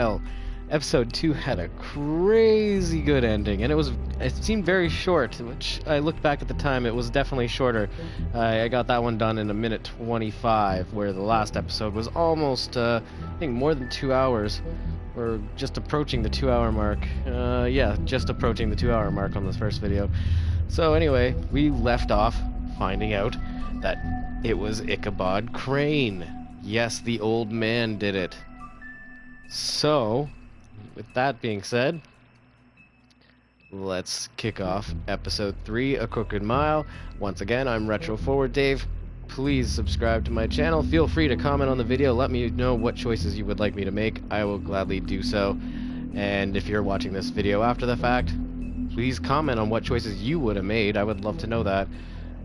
Well, episode 2 had a crazy good ending, and it seemed very short, which I looked back at the time, it was definitely shorter. I got that one done in a minute 25, where the last episode was almost, I think more than 2 hours. Or just approaching the 2 hour mark. Yeah, just approaching the 2 hour mark on this first video. So anyway, we left off finding out that it was Ichabod Crane. Yes, the old man did it. So, with that being said, let's kick off episode 3, A Crooked Mile. Once again, I'm Retro Forward Dave. Please subscribe to my channel. Feel free to comment on the video. Let me know what choices you would like me to make. I will gladly do so. And if you're watching this video after the fact, please comment on what choices you would have made. I would love to know that.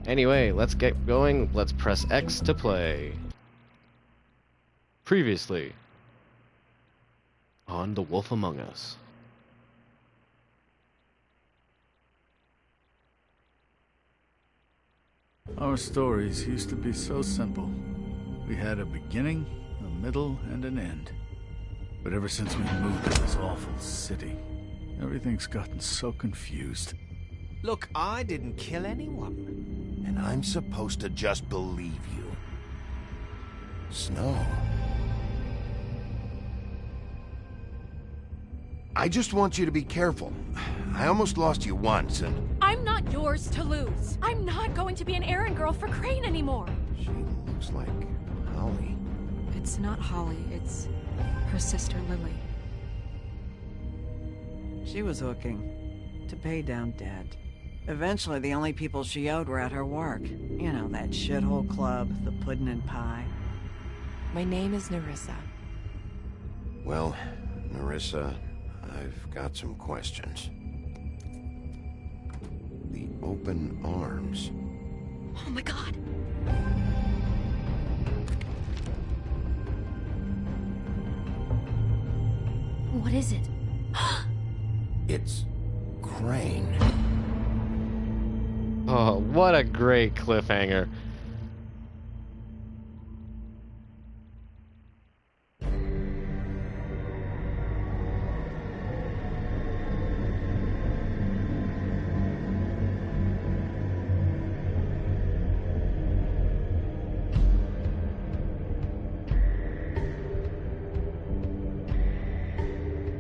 Anyway, let's get going. Let's press X to play. Previously on The Wolf Among Us. Our stories used to be so simple. We had a beginning, a middle, and an end. But ever since we moved to this awful city, everything's gotten so confused. Look, I didn't kill anyone. And I'm supposed to just believe you. Snow. I just want you to be careful. I almost lost you once, and... I'm not yours to lose. I'm not going to be an errand girl for Crane anymore. She looks like Holly. It's not Holly, it's her sister Lily. She was hooking to pay down debt. Eventually, the only people she owed were at her work. You know, that shithole club, the Puddin' and Pie. My name is Nerissa. Well, Nerissa, I've got some questions. The open arms. Oh my god. What is it? It's Crane. Oh, what a great cliffhanger.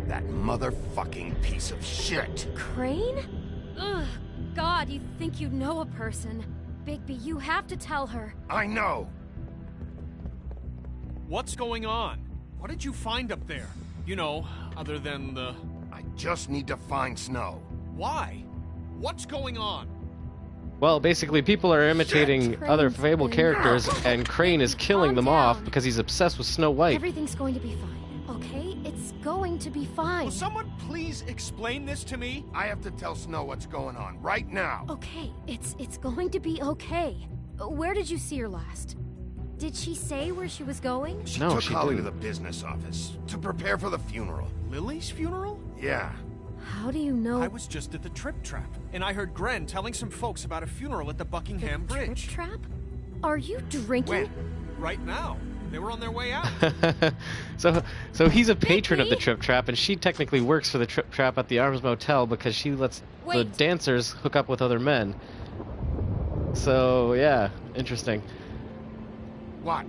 That motherfucking piece of shit. Crane? Ugh. God, you think you know a person. Bigby, you have to tell her. I know. What's going on? What did you find up there? You know, other than the... I just need to find Snow. Why? What's going on? Well, basically, people are imitating Shit. other Crane's Fable been- characters, and Crane is killing them off down. because he's obsessed with Snow White. Everything's going to be fine, okay? It's going to be fine. Will someone please explain this to me? I have to tell Snow what's going on right now. Okay, it's going to be okay. Where did you see her last? Did she say where she was going? She No, took she Holly didn't. to the business office to prepare for the funeral. Lily's funeral? Yeah. How do you know? I was just at the Trip Trap, and I heard Gren telling some folks about a funeral at the the Buckingham Trip Bridge. Trap? Are you drinking? When? Right now. They were on their way out. so he's a patron of the Bigby? Trip Trap, and she technically works for the Trip Trap at the Arms Motel because she lets the Wait. dancers hook up with other men. So yeah, interesting. What?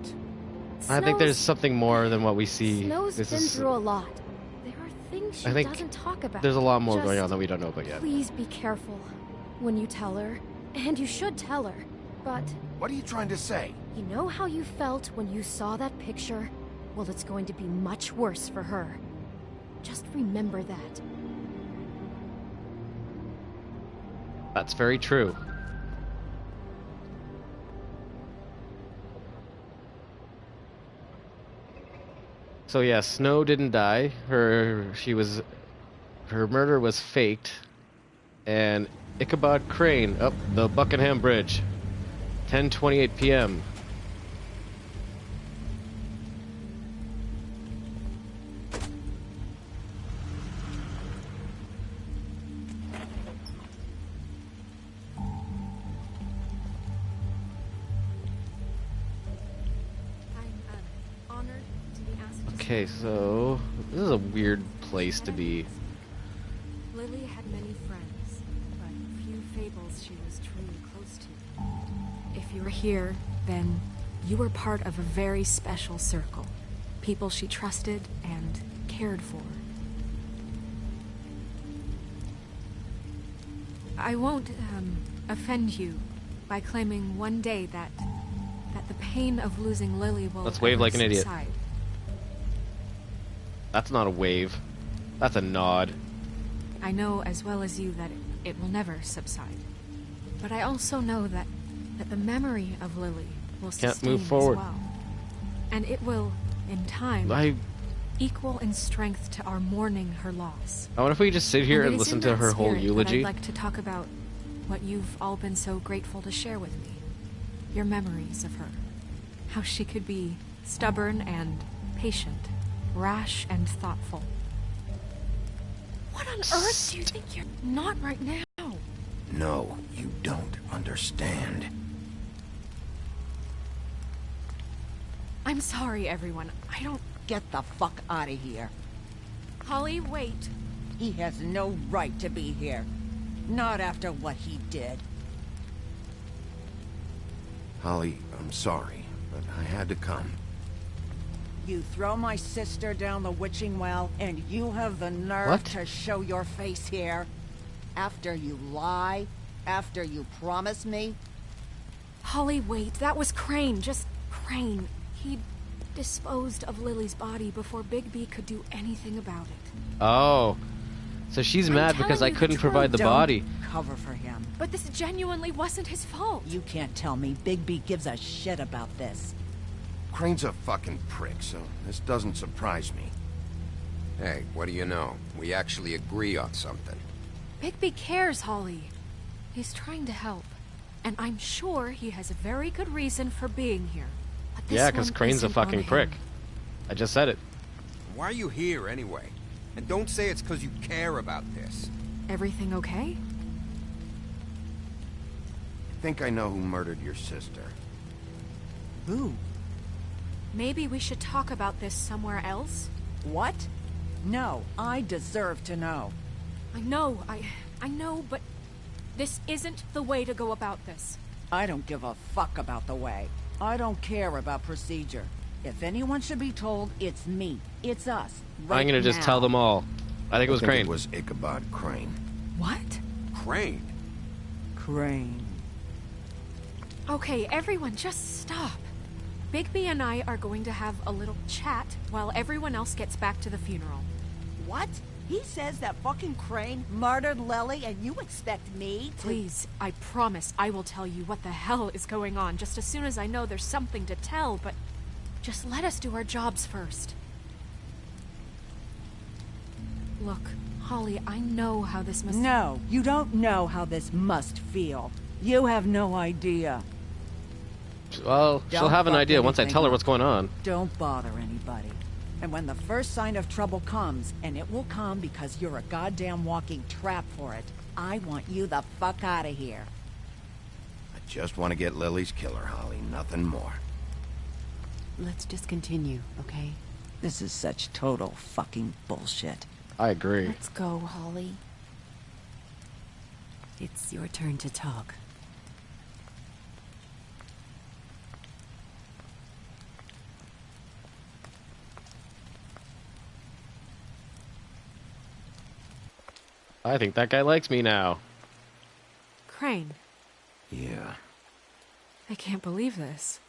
I think there's Snow's- something more than what we see. Snow's This been is- through a lot. There are things she I think doesn't talk about. There's a lot more going Just on that we don't know about yet. Please be careful when you tell her. And you should tell her. But What are you trying to say? you know how you felt when you saw that picture? Well, it's going to be much worse for her. Just remember that. That's very true. So yeah, Snow didn't die. Her murder was faked. And Ichabod Crane up the Buckingham Bridge. 10:28 p.m. Okay, so this is a weird place to be. Lily had many friends, but few fables she was truly close to. If you were here, then you were part of a very special circle. People she trusted and cared for. I won't, offend you by claiming one day that the pain of losing Lily will Let's wave like an idiot. subside. That's not a wave. That's a nod. I know as well as you that it will never subside. But I also know that the memory of Lily will Can't sustain move forward. as well. And it will, in time, equal in strength to our mourning her loss. I wonder if we just sit here it and is listen in to that her whole spirit that eulogy. I'd like to talk about what you've all been so grateful to share with me. Your memories of her. How she could be stubborn and patient, rash and thoughtful. What on earth do you think you're not right now? No, you don't understand. I'm sorry, everyone. I don't... Get the fuck out of here. Holly, wait. He has no right to be here. Not after what he did. Holly, I'm sorry, but I had to come. You throw my sister down the witching well, and you have the nerve What? to show your face here? After you lie? After you promise me? Holly, wait. That was Crane. Just Crane. He disposed of Lily's body before Bigby could do anything about it. Oh. So she's I'm mad because I telling you the couldn't provide the Don't body. cover for him. But this genuinely wasn't his fault. You can't tell me Bigby gives a shit about this. Crane's a fucking prick, so this doesn't surprise me. Hey, what do you know? We actually agree on something. Bigby cares, Holly. He's trying to help. And I'm sure he has a very good reason for being here. But this Yeah, because one Crane's a isn't fucking on him. prick. I just said it. Why are you here anyway? And don't say it's because you care about this. Everything okay? I think I know who murdered your sister. Who? Maybe we should talk about this somewhere else? What? No, I deserve to know. I know, but this isn't the way to go about this. I don't give a fuck about the way. I don't care about procedure. If anyone should be told, it's me. It's us. Right I'm gonna just now. tell them all. I think it was Crane. It was Ichabod Crane. What? Crane. Crane. Okay, everyone, just stop. Bigby and I are going to have a little chat while everyone else gets back to the funeral. What? He says that fucking Crane murdered Lily and you expect me to... Please, I promise I will tell you what the hell is going on just as soon as I know there's something to tell, but just let us do our jobs first. Look, Holly, I know how this must... No, you don't know how this must feel. You have no idea. Well, she'll Don't have an fuck idea once I anything tell her up. what's going on. Don't bother anybody. And when the first sign of trouble comes, and it will come because you're a goddamn walking trap for it, I want you the fuck out of here. I just want to get Lily's killer, Holly, nothing more. Let's just continue, okay? This is such total fucking bullshit. I agree. Let's go, Holly. It's your turn to talk. I think that guy likes me now. Crane, Yeah. I can't believe this.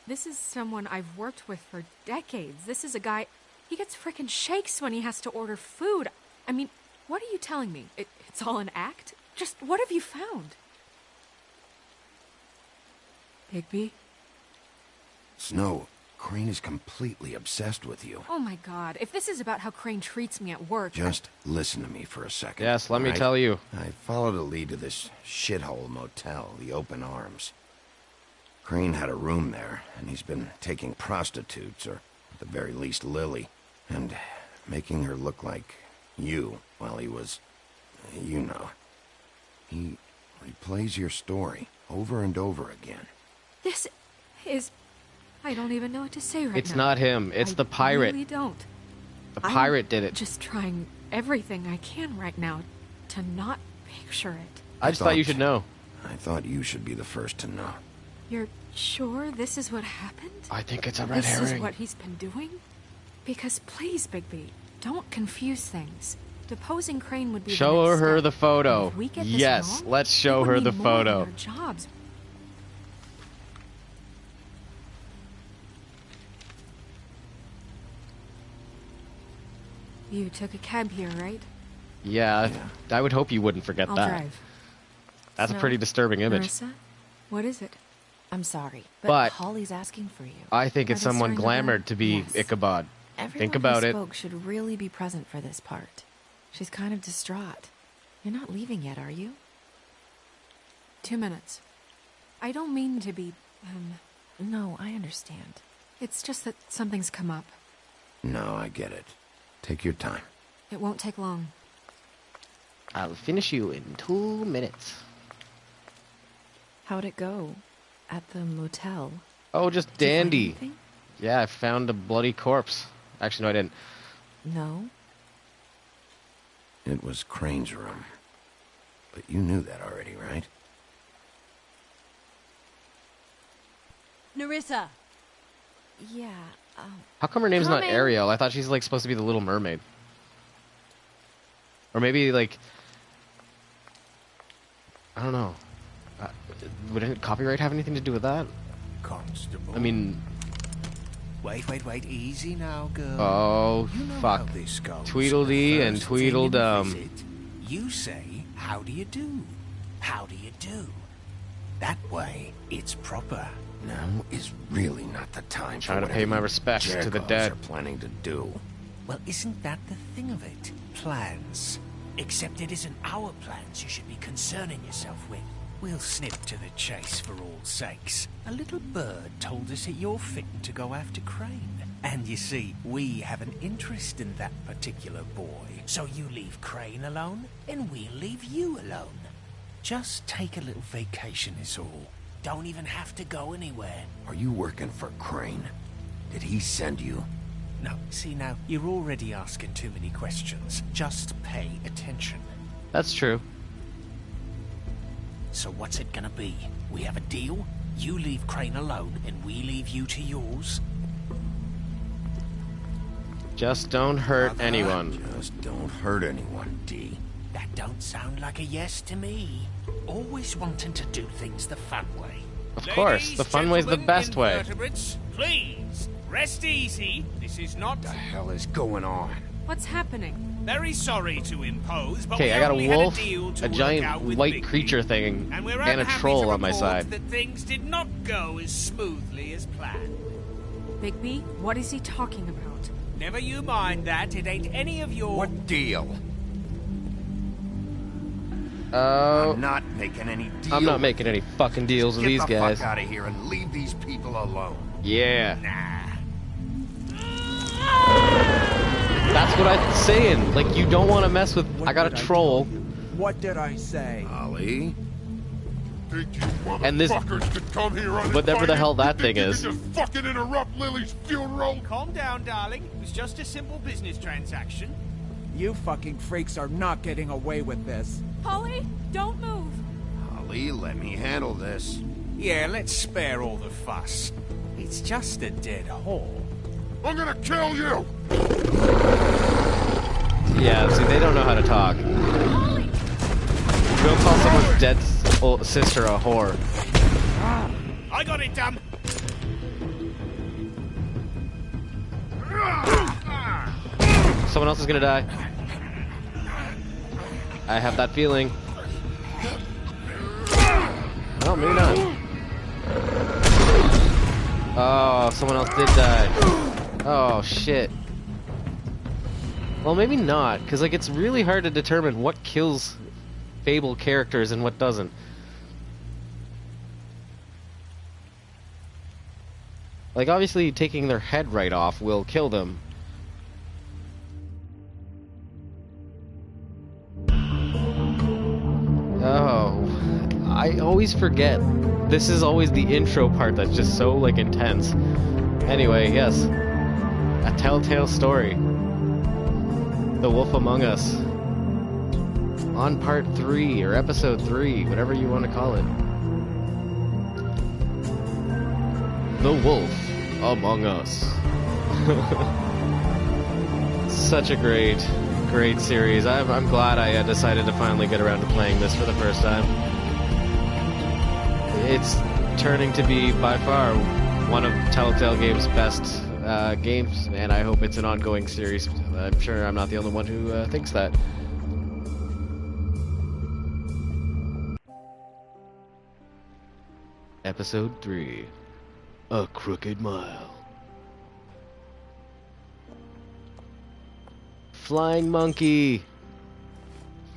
This is someone I've worked with for decades. This is a guy... He gets frickin' shakes when he has to order food. I mean, what are you telling me? It's all an act? Just what have you found? Bigby? Snow, Crane is completely obsessed with you. Oh my god, if this is about how Crane treats me at work... Just listen to me for a second. Yes, let me alright? tell you. I followed a lead to this shithole motel, the Open Arms. Crane had a room there, and he's been taking prostitutes, or at the very least Lily, and making her look like you while he was... you know. He replays your story over and over again. This is... I don't even know what to say right now. It's not him. It's the pirate. I really don't. The pirate did it. Just trying everything I can right now to not picture it. I just thought you should know. I thought you should be the first to know. You're sure this is what happened? I think it's a red This herring. is what he's been doing? Because please, Bigby, don't confuse things. Deposing Crane would be the Show next her step. the photo. And if we get this Yes, wrong, let's show it would her the mean more than photo. our jobs. You took a cab here, right? Yeah, I would hope you wouldn't forget I'll that. drive. That's a No. pretty disturbing image. Marissa, what is it? I'm sorry, but, But- Holly's asking for you. I think Are it's they someone starting to glamored to be Yes. Ichabod. Everyone Think about who it. spoke should really be present for this part. She's kind of distraught. You're not leaving yet, are you? 2 minutes. I don't mean to be, No, I understand. it's just that something's come up. No, I get it. Take your time. It won't take long. I'll finish you in 2 minutes. How'd it go? At the motel? Oh, just Did you find dandy. anything? Yeah, I found a bloody corpse. Actually, no, I didn't. No? It was Crane's room. But you knew that already, right? Nerissa! Yeah, How come her name's not Coming. Ariel? I thought she's like supposed to be the Little Mermaid. Or maybe like, I don't know. Would any copyright have anything to do with that? Constable. I mean, Wait, easy now, girl. oh You know fuck. how this goes. Tweedledee The and first thing you Tweedledum. visit, You say, how do you do? How do you do? That way, it's proper. Now is really not the time Trying for to pay my whatever you respects to the jackals dead. are planning to do. Well, isn't that the thing of it? Plans. Except it isn't our plans you should be concerning yourself with. We'll snip to the chase for all sakes. A little bird told us that you're fitting to go after Crane. And you see, we have an interest in that particular boy. So you leave Crane alone, and we'll leave you alone. Just take a little vacation is all. Don't even have to go anywhere. Are you working for Crane? Did he send you? No, see now, you're already asking too many questions. Just pay attention. That's true. So what's it gonna be? We have a deal? You leave Crane alone, and we leave you to yours? Just don't hurt anyone. Just don't hurt anyone, D. That don't sound like a yes to me. Always wanting to do things the fun way. Of course, the fun way's the best way. Invertebrates, please, rest easy. This is not... What the hell is going on? What's happening? Very sorry to impose, but Okay, we I got only a had wolf, deal to a work giant out with white Bigby, creature thing, and we're and a unhappy troll to on my report side. that things did not go as smoothly as planned. Bigby, what is he talking about? Never you mind that. It ain't any of your... What deal? Oh, I'm not making any deals. I'm not making any fucking deals with Get these the guys. fuck out of here and leave these people alone. Yeah, Nah. that's what I'm saying. Like, you don't want to mess with. I got a troll, What did I say? Ollie? Think you And this- motherfuckers could come here uninvited? whatever the hell that You thing think is. you could just fucking interrupt Lily's funeral? Calm down, darling. It was just a simple business transaction. You fucking freaks are not getting away with this. Holly, don't move. Ollie, let me handle this. Yeah, let's spare all the fuss. It's just a dead whore. I'm gonna kill you! Yeah, see, they don't know how to talk. Don't call someone's dead sister a whore. I got it, damn. Someone else is gonna die. I have that feeling. Oh, maybe not. Oh, someone else did die. Oh, shit. Well, maybe not, because, like, it's really hard to determine what kills Fable characters and what doesn't. Like, obviously, taking their head right off will kill them. Oh, I always forget this is always the intro part that's just so, like, intense. Anyway, yes. A Telltale Story. The Wolf Among Us. On part 3, or episode 3, whatever you want to call it. The Wolf Among Us. Such a great series. I'm glad I decided to finally get around to playing this for the first time. It's turning to be, by far, one of Telltale Games' best games, and I hope it's an ongoing series. I'm sure I'm not the only one who thinks that. Episode 3. A Crooked Mile. Flying Monkey.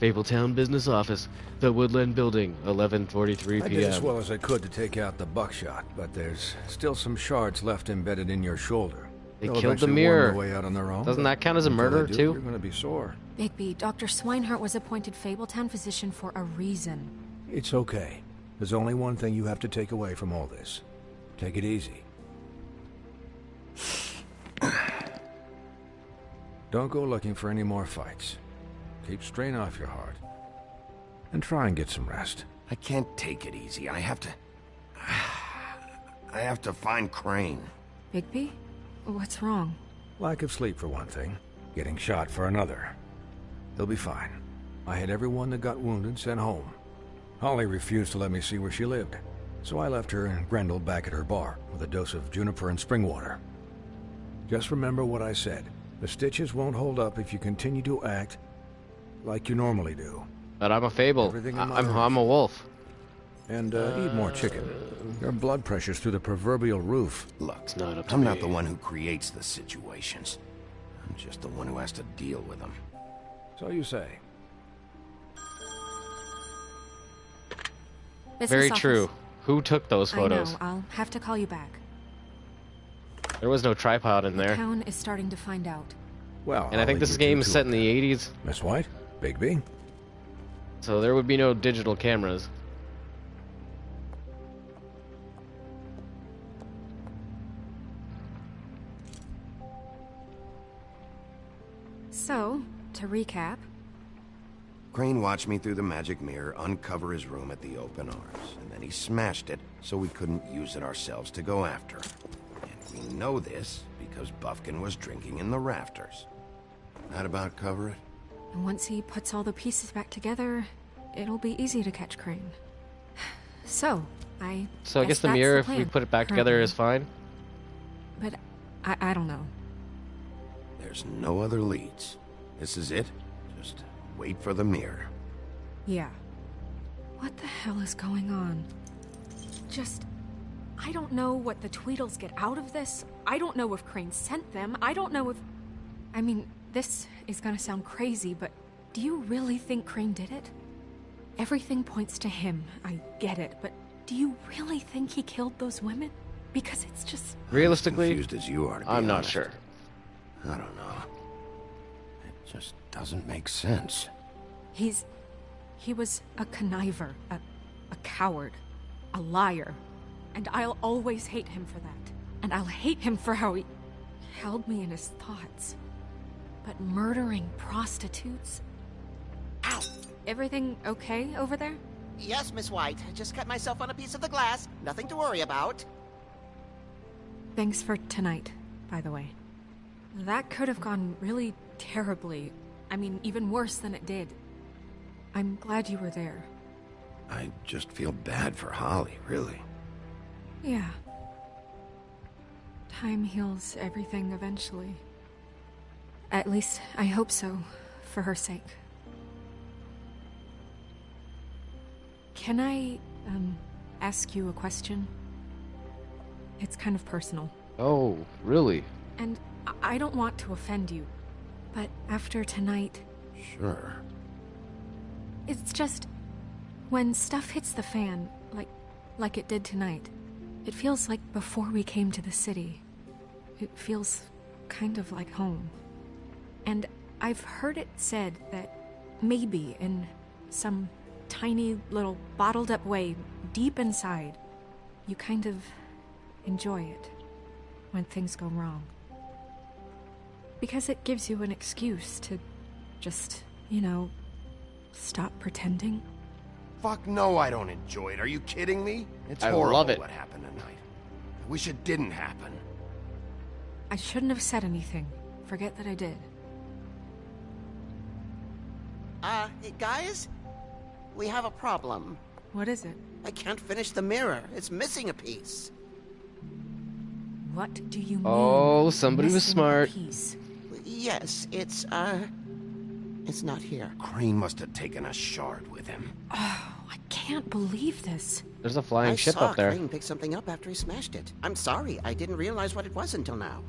Fabletown Business Office. The Woodland Building. 11:43 p.m. I did as well as I could to take out the buckshot, but there's still some shards left embedded in your shoulder. They They'll killed the eventually mirror. worm their way out on their own, Doesn't that count as a until murder, they do, too? You're going to be sore. Bigby, Dr. Swinehart was appointed Fabletown physician for a reason. It's okay. There's only one thing you have to take away from all this. Take it easy. Don't go looking for any more fights. Keep strain off your heart. And try and get some rest. I can't take it easy. I have to find Crane. Bigby? What's wrong? Lack of sleep for one thing. Getting shot for another. They'll be fine. I had everyone that got wounded sent home. Holly refused to let me see where she lived, so I left her and Grendel back at her bar with a dose of juniper and spring water. Just remember what I said. The stitches won't hold up if you continue to act like you normally do. But I'm a Fable. I'm a wolf. And eat more chicken. Your blood pressure's through the proverbial roof. Look, I'm not the one who creates the situations. I'm just the one who has to deal with them. So you say. Business Very office. true. Who took those photos? I know. I'll have to call you back. There was no tripod in there. Town is starting to find out. Well, And I think this game is set in the 80s. Miss White? Bigby? So there would be no digital cameras. So, to recap, Crane watched me through the magic mirror uncover his room at the Open Arms, and then he smashed it so we couldn't use it ourselves to go after him. And we know this because Buffkin was drinking in the rafters. That about cover it? and once he puts all the pieces back together, it'll be easy to catch Crane. So, I guess the that's mirror, if plan, we put it back together, currently. is fine. But I don't know. There's no other leads. This is it. Just wait for the mirror. Yeah. What the hell is going on? I don't know what the Tweedles get out of this. I don't know if Crane sent them. I don't know if... I mean, this is gonna sound crazy, but do you really think Crane did it? Everything points to him. I get it, but do you really think he killed those women? Because it's just... Realistically, Confused as you are, to be I'm not honest. sure. I don't know. It just doesn't make sense. He was a conniver, a coward, a liar. And I'll always hate him for that. And I'll hate him for how he held me in his thoughts. But murdering prostitutes? Ow! Everything okay over there? Yes, Miss White. I just cut myself on a piece of the glass. Nothing to worry about. Thanks for tonight, by the way. That could have gone really terribly. I mean, even worse than it did. I'm glad you were there. I just feel bad for Holly, really. Yeah. Time heals everything eventually. At least, I hope so, for her sake. Can I, ask you a question? It's kind of personal. Oh, really? And I don't want to offend you, but after tonight... Sure. It's just... when stuff hits the fan, like it did tonight, it feels like before we came to the city. It feels kind of like home. And I've heard it said that maybe in some tiny little bottled up way deep inside, you kind of enjoy it when things go wrong. Because it gives you an excuse to just, you know, stop pretending. Fuck no, I don't enjoy it. Are you kidding me? It's I horrible love it. what happened tonight. I wish it didn't happen. I shouldn't have said anything. Forget that I did. Guys? We have a problem. What is it? I can't finish the mirror. It's missing a piece. What do you mean? Oh, somebody was missing a smart. piece? Yes, it's not here. Crane must have taken a shard with him. Oh, I can't believe this. There's a flying ship I saw up there. Crane pick something up after he smashed it. I'm sorry, I didn't realize what it was until now.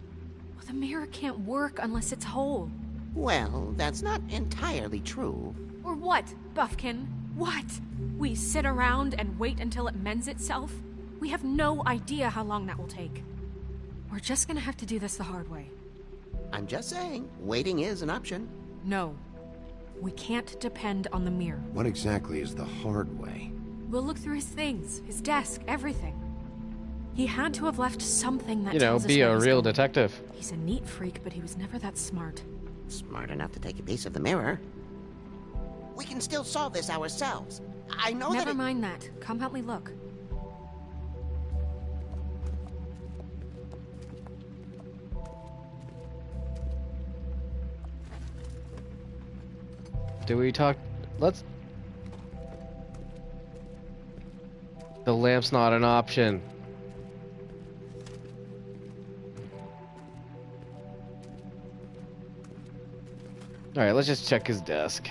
Well, the mirror can't work unless it's whole. Well, that's not entirely true. Or what, Buffkin? What? We sit around and wait until it mends itself? We have no idea how long that will take. We're just gonna have to do this the hard way. I'm just saying, waiting is an option. No. We can't depend on the mirror. What exactly is the hard way? We'll look through his things, his desk, everything. He had to have left something that You know, tells us be where a he's real going. detective. He's a neat freak, but he was never that smart. Smart enough to take a piece of the mirror. We can still solve this ourselves. I know Never that mind that. Come help me look. Do we talk? Let's. The lamp's not an option. Alright, let's just check his desk.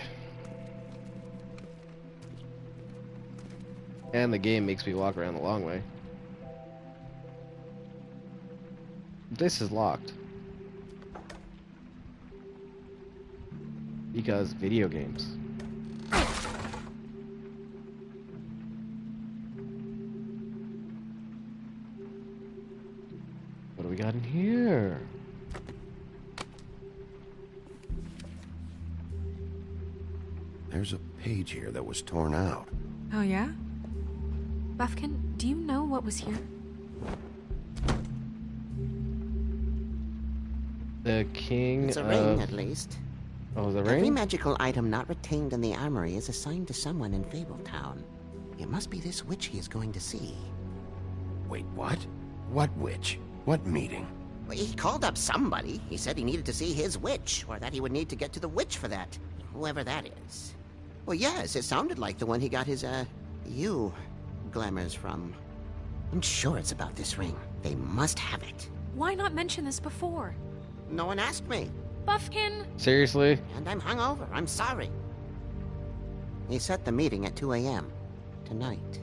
And the game makes me walk around the long way. This is locked. Because video games. What do we got in here? There's a page here that was torn out. Oh, yeah? Buffkin, do you know what was here? The king it's a of... ring, at least. Oh, the Every ring? magical item not retained in the armory is assigned to someone in Fabletown. It must be this witch he is going to see. Wait, what? What witch? What meeting? Well, he called up somebody. He said he needed to see his witch, or that he would need to get to the witch for that. Whoever that is. Well, yes, it sounded like the one he got his, glamours from. I'm sure it's about this ring. They must have it. Why not mention this before? No one asked me. Buffkin? Seriously? And I'm hungover. I'm sorry. He set the meeting at 2 a.m. tonight.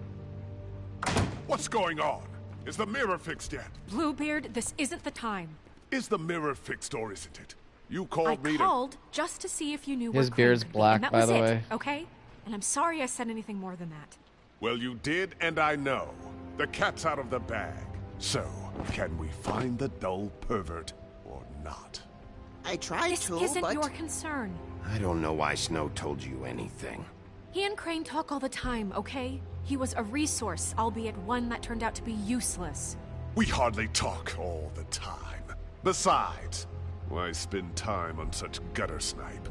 What's going on? Is the mirror fixed yet? Bluebeard, this isn't the time. Is the mirror fixed or isn't it? You called me I called just to see if you knew His where beard's Crane could be, black, and that by was the it, way. okay? And I'm sorry I said anything more than that. Well, you did, and I know. The cat's out of the bag. So, can we find the dull pervert or not? I tried This to, isn't but... your concern. I don't know why Snow told you anything. He and Crane talk all the time, okay? He was a resource, albeit one that turned out to be useless. We hardly talk all the time. Besides, why spend time on such gutter snipe?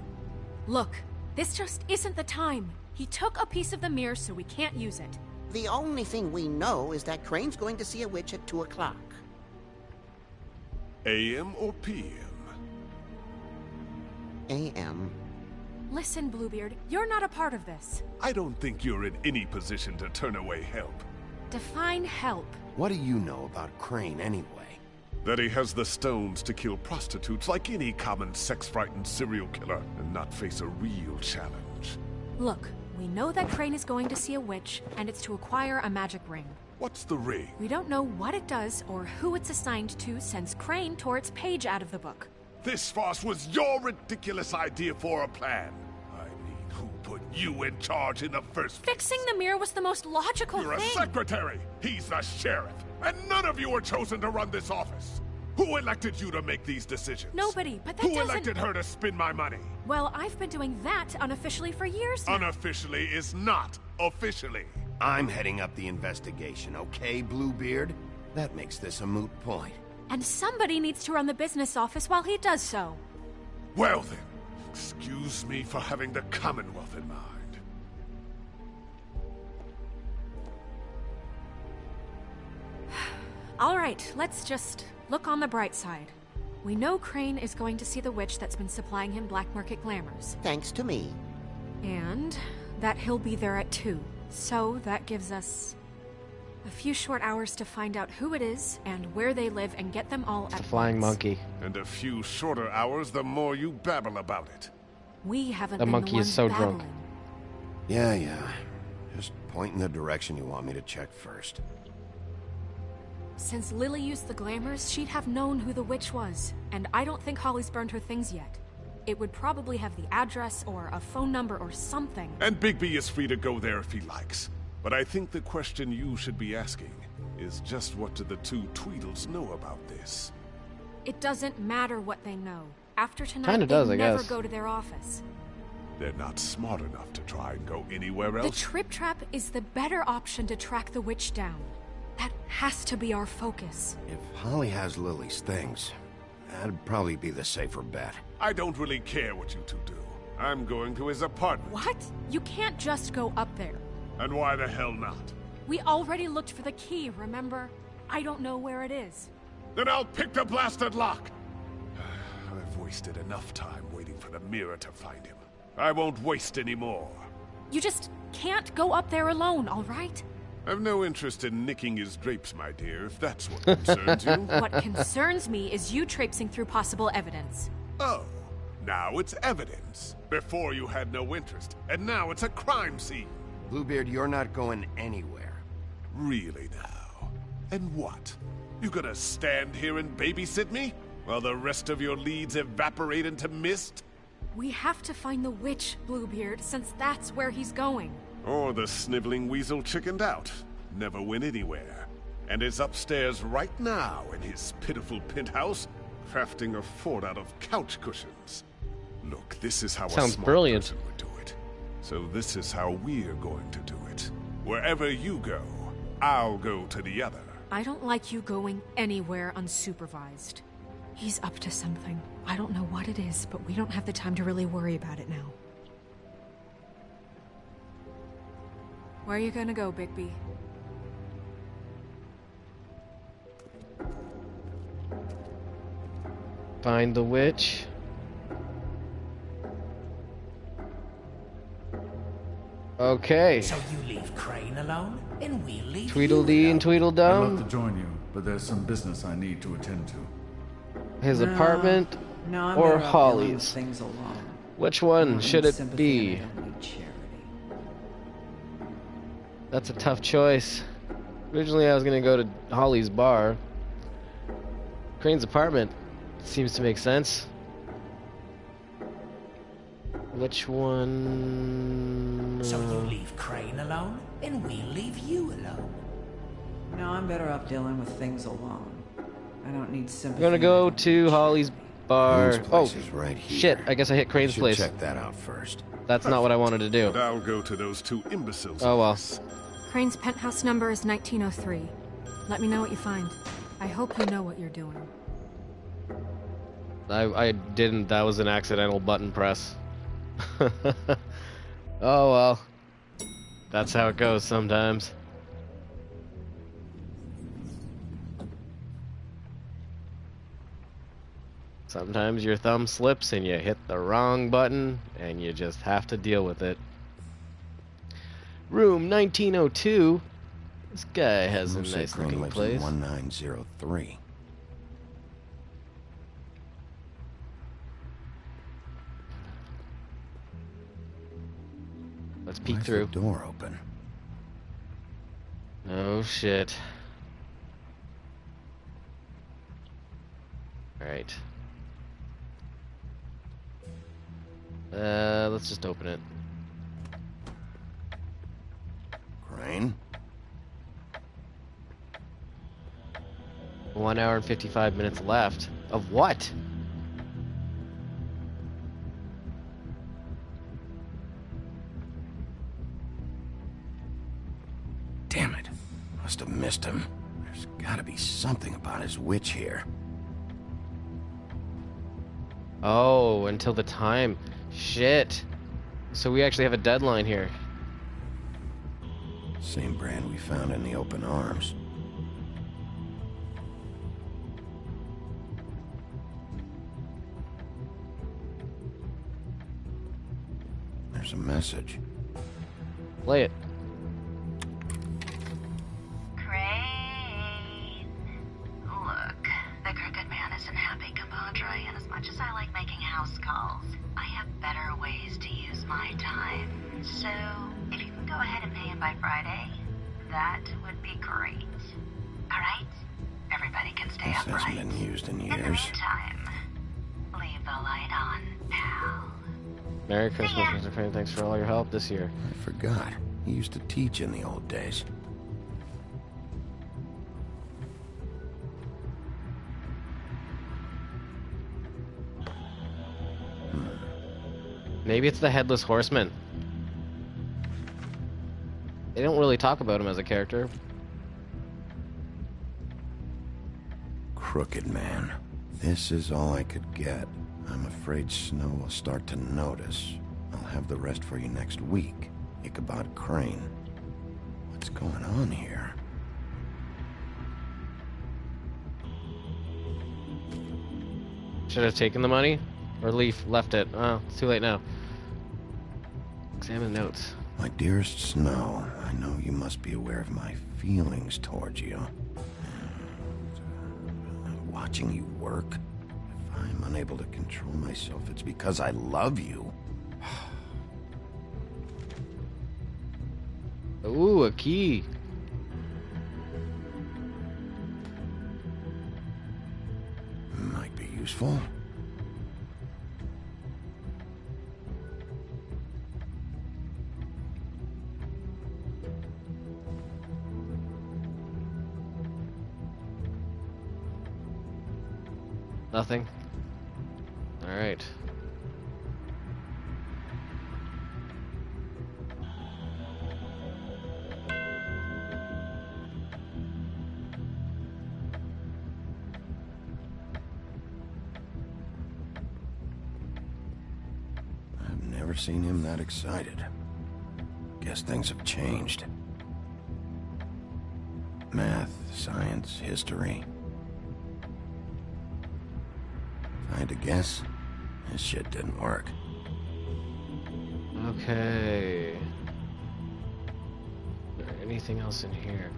Look, this just isn't the time. He took a piece of the mirror, so we can't use it. The only thing we know is that Crane's going to see a witch at 2 o'clock. AM or PM? AM. Listen, Bluebeard, you're not a part of this. I don't think you're in any position to turn away help. Define help. What do you know about Crane anyway? That he has the stones to kill prostitutes like any common sex-frightened serial killer and not face a real challenge. Look, we know that Crane is going to see a witch, and it's to acquire a magic ring. What's the ring? We don't know what it does or who it's assigned to since Crane tore its page out of the book. This farce was your ridiculous idea for a plan. I mean, who put you in charge in the first place? Fixing the mirror was the most logical You're thing. a secretary. He's the sheriff. And none of you were chosen to run this office. Who elected you to make these decisions? Nobody, but that Who doesn't... elected her to spend my money? Well, I've been doing that unofficially for years now. Unofficially is not officially. I'm heading up the investigation, okay, Bluebeard? That makes this a moot point. And somebody needs to run the business office while he does so. Well then, excuse me for having the Commonwealth in mind. All right, let's just look on the bright side. We know Crane is going to see the witch that's been supplying him black market glamours. Thanks to me. And that he'll be there at 2. So that gives us a few short hours to find out who it is and where they live and get them all at The flying once. monkey. And a few shorter hours, the more you babble about it. We haven't The been monkey the is ones so babbling. drunk. Yeah. Just point in the direction you want me to check first. Since Lily used the glamours, she'd have known who the witch was. And I don't think Holly's burned her things yet. It would probably have the address or a phone number or something. And Bigby is free to go there if he likes. But I think the question you should be asking is just what do the two Tweedles know about this? It doesn't matter what they know. After tonight, Kinda does, they I never guess. go to their office. They're not smart enough to try and go anywhere The else. Trip Trap is the better option to track the witch down. That has to be our focus. If Holly has Lily's things, that'd probably be the safer bet. I don't really care what you two do. I'm going to his apartment. What? You can't just go up there. And why the hell not? We already looked for the key, remember? I don't know where it is. Then I'll pick the blasted lock! I've wasted enough time waiting for the mirror to find him. I won't waste any more. You just can't go up there alone, all right? I've no interest in nicking his drapes, my dear, if that's what concerns you. What concerns me is you traipsing through possible evidence. Oh, now it's evidence. Before you had no interest, and now it's a crime scene. Bluebeard, you're not going anywhere. Really now? And what? You gonna stand here and babysit me? While the rest of your leads evaporate into mist? We have to find the witch, Bluebeard, since that's where he's going. Or the sniveling weasel chickened out. Never went anywhere. And is upstairs right now in his pitiful penthouse, crafting a fort out of couch cushions. Look, this is how Sounds a smart brilliant. person would do it. So this is how we're going to do it. Wherever you go, I'll go to the other. I don't like you going anywhere unsupervised. He's up to something. I don't know what it is, but we don't have the time to really worry about it now. Where are you gonna go, Bigby? Find the witch. Okay. So you leave Crane alone, and we'll leave Tweedledee you and alone. I'd love Tweedledum. to join you, but there's some business I need to attend to. His apartment No, I'm or better off dealing with Holly's. things alone. Which I one don't should need it sympathy be? and I don't need charity. That's a tough choice. Originally, I was gonna go to Holly's bar. Crane's apartment seems to make sense. Which one? So you leave Crane alone, and we'll leave you alone. No, I'm better off dealing with things alone. I don't need I'm sympathy. gonna go to Holly's bar. Crane's Oh, place is right here. shit! I guess I hit You Crane's should place. check that out first. That's not what I wanted to do. But I'll go to those two imbeciles. Oh well. Crane's penthouse number is 1903. Let me know what you find. I hope you know what you're doing. I didn't. That was an accidental button press. Oh well. That's how it goes sometimes. Sometimes your thumb slips and you hit the wrong button and you just have to deal with it. Room 1902. This guy has a Looks like nice Crane looking lives place. in 1903. Let's peek Why's through. the door open? Oh shit. Alright. Let's just open it. Crane? 1 hour and 55 minutes left. Of what? Damn it. Must have missed him. There's gotta be something about his witch here. Oh, until the time. Shit. So we actually have a deadline here. Same brand we found in the open arms. There's a message. Play it. Crane. Look, the Crooked Man isn't happy, compadre, and as much as I like making house calls, I have better ways to use my time. So, if you can go ahead and pay him by Friday, that would be great. Alright? Everybody can stay This upright. hasn't been used in In years. the meantime, leave the light on, pal. Merry Christmas, Mr. Crane. Thanks for all your help this year. I forgot. He used to teach in the old days. Maybe it's the Headless Horseman. They don't really talk about him as a character. Crooked Man. This is all I could get. I'm afraid Snow will start to notice. I'll have the rest for you next week. Ichabod Crane. What's going on here? Should have taken the money? Or left it? Oh, it's too late now. Examine notes. My dearest Snow, I know you must be aware of my feelings towards you. Watching you work, if I'm unable to control myself, it's because I love you. Ooh, a key. Might be useful. Nothing. All right. I've never seen him that excited. Guess things have changed. Math, science, history. If I had to guess, this shit didn't work. Okay. Is there anything else in here?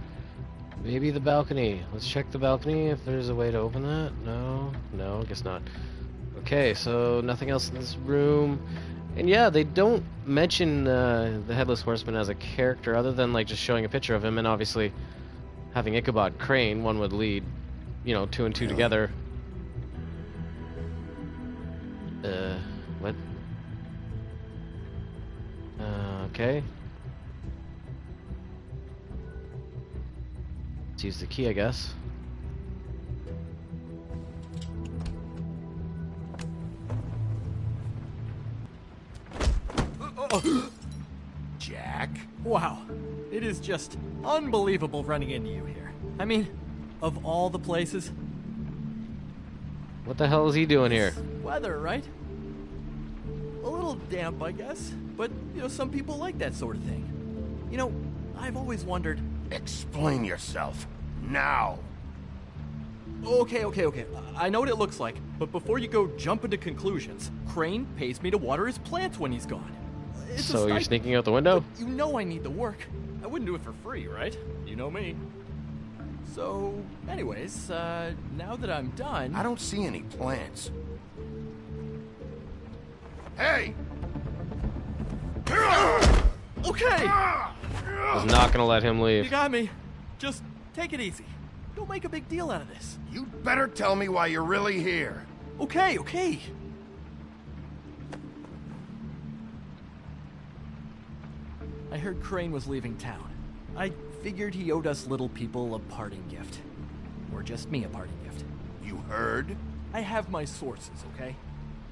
Maybe the balcony. Let's check the balcony if there's a way to open that. No, I guess not. Okay, so nothing else in this room. And yeah, they don't mention the Headless Horseman as a character other than like just showing a picture of him, and obviously having Ichabod Crane, one would lead, you know, two and two together. What? Okay. Let's use the key, I guess. Jack? Wow. It is just unbelievable running into you here. I mean, of all the places. What the hell is he doing here? Weather, right? A little damp, I guess. But, you know, some people like that sort of thing. You know, I've always wondered... Explain yourself. Now! Okay. I know what it looks like, but before you go jumping to conclusions, Crane pays me to water his plants when he's gone. So you're sneaking out the window? But you know I need the work. I wouldn't do it for free, right? You know me. So, anyways, now that I'm done... I don't see any plants. Hey! Okay! Was not gonna let him leave. You got me. Just take it easy. Don't make a big deal out of this. You'd better tell me why you're really here. Okay. I heard Crane was leaving town. I figured he owed us little people a parting gift. Or just me a parting gift. You heard? I have my sources, okay?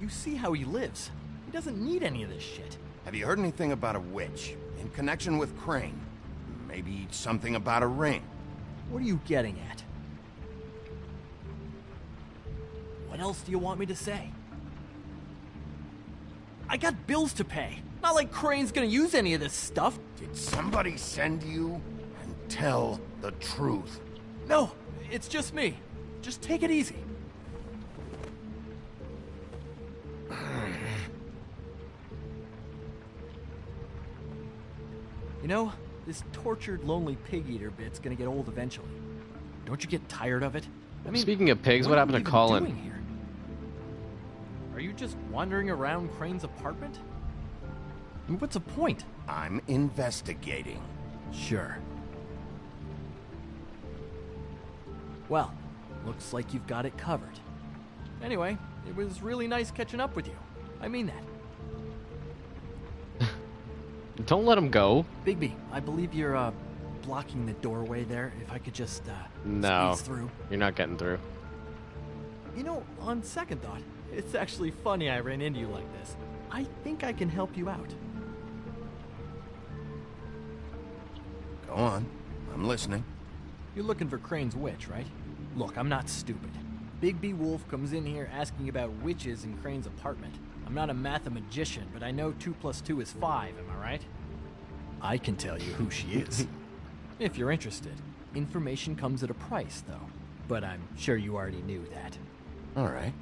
You see how he lives. He doesn't need any of this shit. Have you heard anything about a witch in connection with Crane? Maybe something about a ring. What are you getting at? What else do you want me to say? I got bills to pay. Not like Crane's gonna use any of this stuff. Did somebody send you? And tell the truth. No, it's just me. Just take it easy. You know, this tortured, lonely pig-eater bit's gonna get old eventually. Don't you get tired of it? I mean, Speaking of pigs, what happened to Colin? Doing here? Are you just wandering around Crane's apartment? I mean, what's the point? I'm investigating. Sure. Well, looks like you've got it covered. Anyway, it was really nice catching up with you. I mean that. Don't let him go. Bigby, I believe you're, blocking the doorway there. If I could just, no, squeeze through. You're not getting through. You know, on second thought, it's actually funny I ran into you like this. I think I can help you out. Go on. I'm listening. You're looking for Crane's witch, right? Look, I'm not stupid. Bigby Wolf comes in here asking about witches in Crane's apartment. I'm not a mathematician, but I know 2 + 2 is 5, am I right? I can tell you who she is. If you're interested. Information comes at a price, though. But I'm sure you already knew that. All right.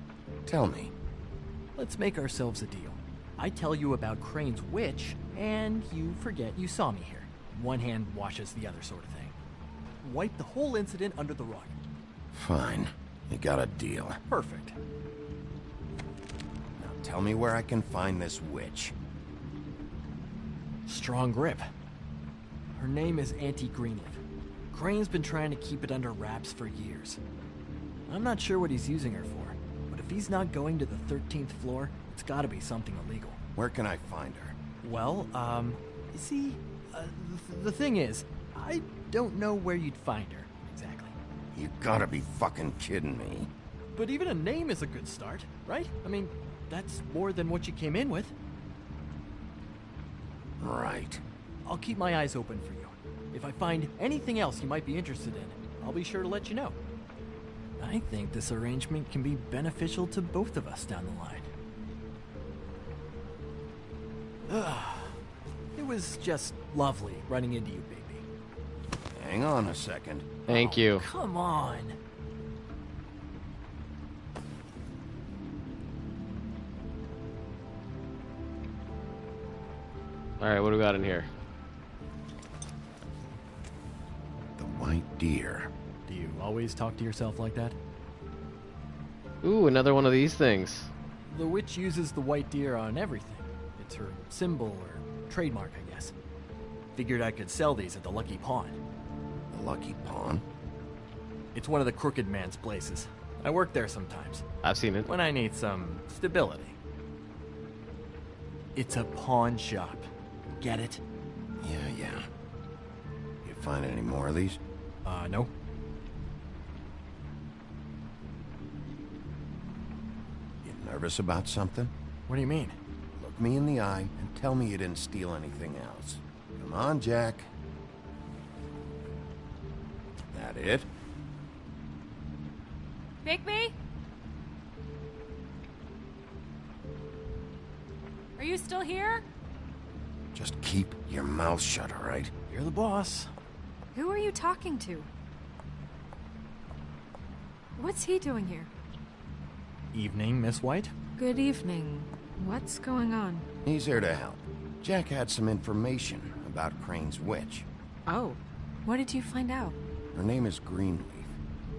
Tell me. Let's make ourselves a deal. I tell you about Crane's witch, and you forget you saw me here. One hand washes the other sort of thing. Wipe the whole incident under the rug. Fine. You got a deal. Perfect. Now tell me where I can find this witch. Strong grip. Her name is Auntie Greenleaf. Crane's been trying to keep it under wraps for years. I'm not sure what he's using her for, but if he's not going to the 13th floor, it's gotta be something illegal. Where can I find her? Well, you see, the thing is, I don't know where you'd find her, exactly. You gotta be fucking kidding me. But even a name is a good start, right? I mean, that's more than what you came in with. Right. I'll keep my eyes open for you. If I find anything else you might be interested in, I'll be sure to let you know. I think this arrangement can be beneficial to both of us down the line. It was just lovely running into you, baby. Hang on a second. Thank you. Come on. Alright, what do we got in here? The white deer. Do you always talk to yourself like that? Ooh, another one of these things. The witch uses the white deer on everything. It's her symbol or trademark, I guess. Figured I could sell these at the Lucky Pawn. The Lucky Pawn? It's one of the crooked man's places. I work there sometimes. I've seen it. When I need some stability. It's a pawn shop. Get it? Yeah. You find any more of these? No. You nervous about something? What do you mean? Look me in the eye and tell me you didn't steal anything else. Come on, Jack. That it? Bigby? Are you still here? Just keep your mouth shut, all right? You're the boss. Who are you talking to? What's he doing here? Evening, Miss White. Good evening. What's going on? He's here to help. Jack had some information about Crane's witch. Oh, what did you find out? Her name is Greenleaf.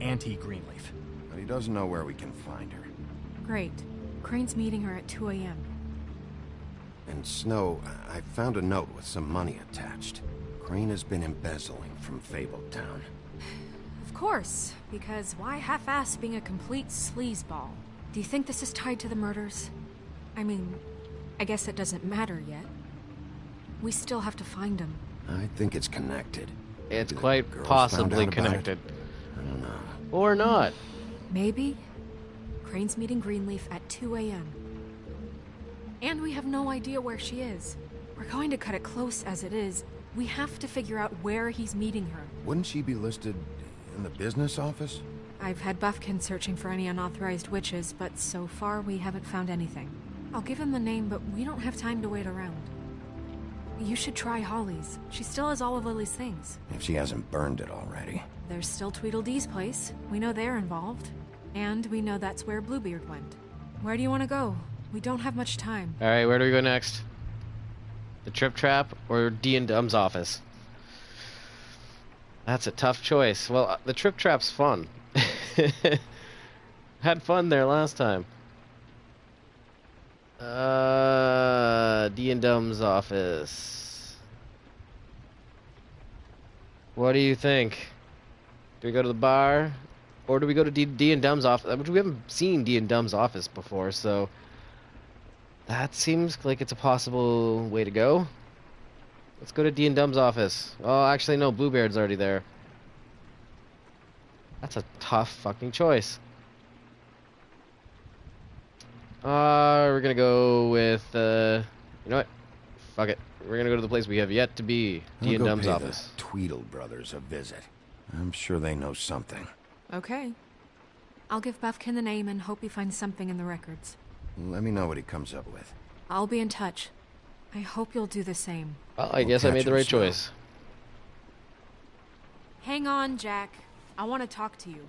Auntie Greenleaf. But he doesn't know where we can find her. Great. Crane's meeting her at 2 a.m. And Snow, I found a note with some money attached. Crane has been embezzling from Fabletown. Of course, because why half-ass being a complete sleazeball? Do you think this is tied to the murders? I mean, I guess it doesn't matter yet. We still have to find him. I think it's connected. It's The quite girls possibly found out about connected. it. I don't know. Or not. Maybe. Crane's meeting Greenleaf at 2 a.m. And we have no idea where she is. We're going to cut it close as it is. We have to figure out where he's meeting her. Wouldn't she be listed in the business office? I've had Buffkin searching for any unauthorized witches, but so far we haven't found anything. I'll give him the name, but we don't have time to wait around. You should try Holly's. She still has all of Lily's things. If she hasn't burned it already. There's still Tweedledee's place. We know they're involved. And we know that's where Bluebeard went. Where do you want to go? We don't have much time. Alright, where do we go next? The Trip Trap or D&Dum's office? That's a tough choice. Well, the Trip Trap's fun. Had fun there last time. D&Dum's office. What do you think? Do we go to the bar? Or do we go to D&Dum's office? Which we haven't seen D&Dum's office before, so... that seems like it's a possible way to go. Let's go to D&Dum's office. Oh, actually, no, Bluebeard's already there. That's a tough fucking choice. We're gonna go with, you know what? Fuck it. We're gonna go to the place we have yet to be. D&Dum's office. The Tweedle brothers a visit. I'm sure they know something. Okay. I'll give Buffkin the name and hope he finds something in the records. Let me know what he comes up with. I'll be in touch. I hope you'll do the same. Well, I guess I made the right choice. Hang on, Jack. I want to talk to you.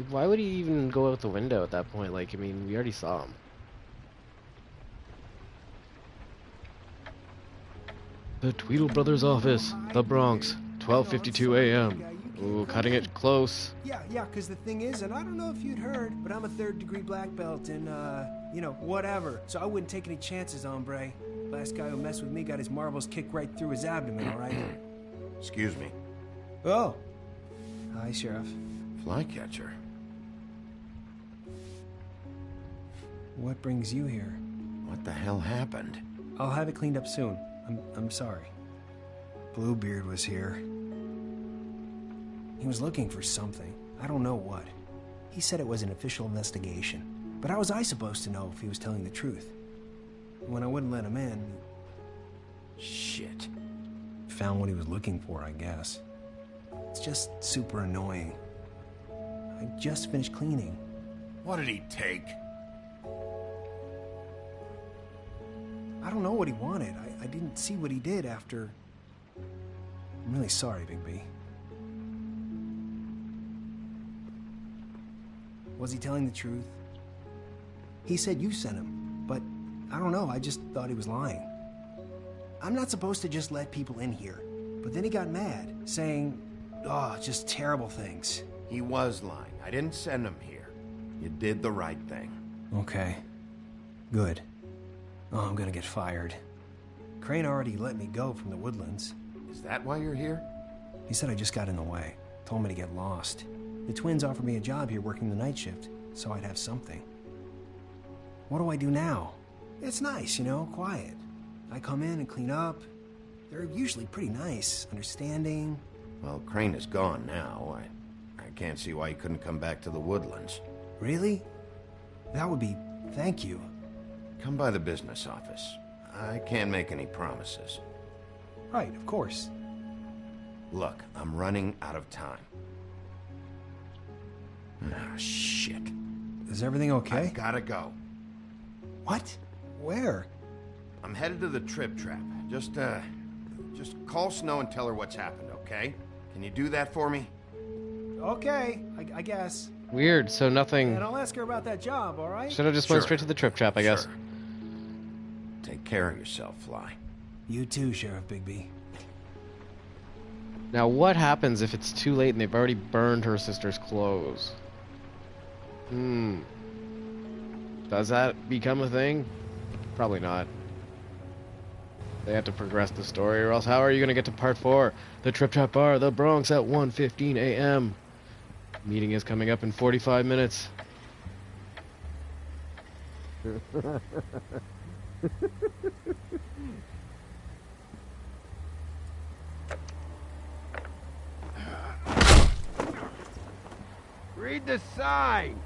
Why would he even go out the window at that point? Like, I mean, we already saw him. The Tweedle Brothers office, the Bronx, 12:52 a.m. Ooh, cutting it close. Yeah, because the thing is, and I don't know if you'd heard, but I'm a 3rd-degree black belt in, you know, whatever. So I wouldn't take any chances, hombre. Last guy who messed with me got his marbles kicked right through his abdomen, all right? Excuse me. Oh. Hi, Sheriff. Flycatcher. What brings you here? What the hell happened? I'll have it cleaned up soon. I'm sorry. Bluebeard was here. He was looking for something. I don't know what. He said it was an official investigation. But how was I supposed to know if he was telling the truth? When I wouldn't let him in... Shit. Found what he was looking for, I guess. It's just super annoying. I just finished cleaning. What did he take? I don't know what he wanted. I didn't see what he did after... I'm really sorry, Bigby. Was he telling the truth? He said you sent him, but I don't know, I just thought he was lying. I'm not supposed to just let people in here, but then he got mad, saying, oh, just terrible things. He was lying. I didn't send him here. You did the right thing. Okay. Good. Oh, I'm gonna get fired. Crane already let me go from the Woodlands. Is that why you're here? He said I just got in the way. Told me to get lost. The twins offered me a job here working the night shift, so I'd have something. What do I do now? It's nice, you know, quiet. I come in and clean up. They're usually pretty nice, understanding. Well, Crane is gone now. I can't see why he couldn't come back to the Woodlands. Really? That would be... thank you. Come by the business office. I can't make any promises. Right, of course. Look, I'm running out of time. Ah, shit. Is everything okay? I've gotta go. What? Where? I'm headed to the Trip Trap. Just call Snow and tell her what's happened, okay? Can you do that for me? Okay, I guess. Weird, so nothing... And I'll ask her about that job, all right? Should have just went straight to the Trip Trap, I guess. Take care of yourself, Fly. You too, Sheriff Bigby. Now, what happens if it's too late and they've already burned her sister's clothes? Does that become a thing? Probably not. They have to progress the story, or else how are you going to get to part 4? The Trip Trap Bar, the Bronx at 1:15 a.m. Meeting is coming up in 45 minutes. Read the sign!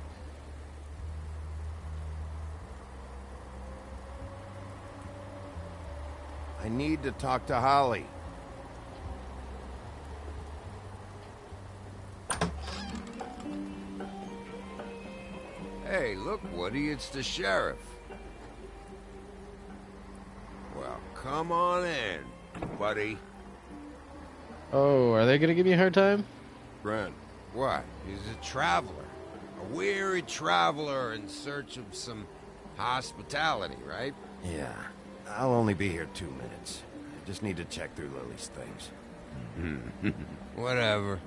I need to talk to Holly. Hey, look, Woody, it's the sheriff. Well, come on in, buddy. Oh, are they gonna give me a hard time? Brent. What? He's a traveler. A weary traveler in search of some hospitality, right? Yeah. I'll only be here 2 minutes. I just need to check through Lily's things. Whatever.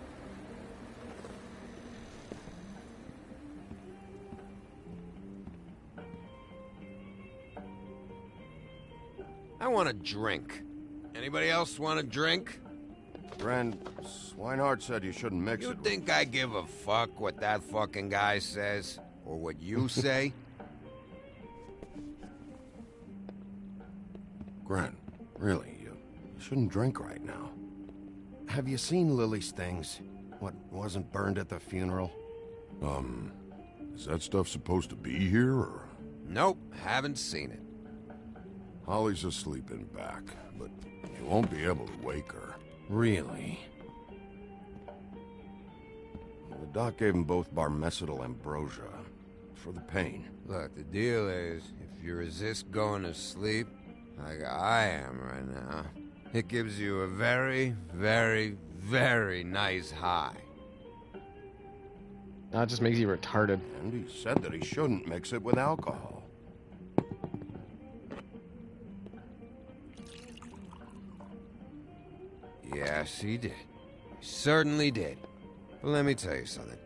I want a drink. Anybody else want a drink? Friend, Swinehart said you shouldn't mix it. You think I give a fuck what that fucking guy says? Or what you say? Gren, really, you shouldn't drink right now. Have you seen Lily's things? What wasn't burned at the funeral? Is that stuff supposed to be here, or...? Nope, haven't seen it. Holly's asleep in back, but you won't be able to wake her. Really? The doc gave them both Barmecidal ambrosia for the pain. Look, the deal is, if you resist going to sleep, like I am right now, it gives you a very, very, very nice high. That just makes you retarded. And he said that he shouldn't mix it with alcohol. Yes, he did. He certainly did. But let me tell you something.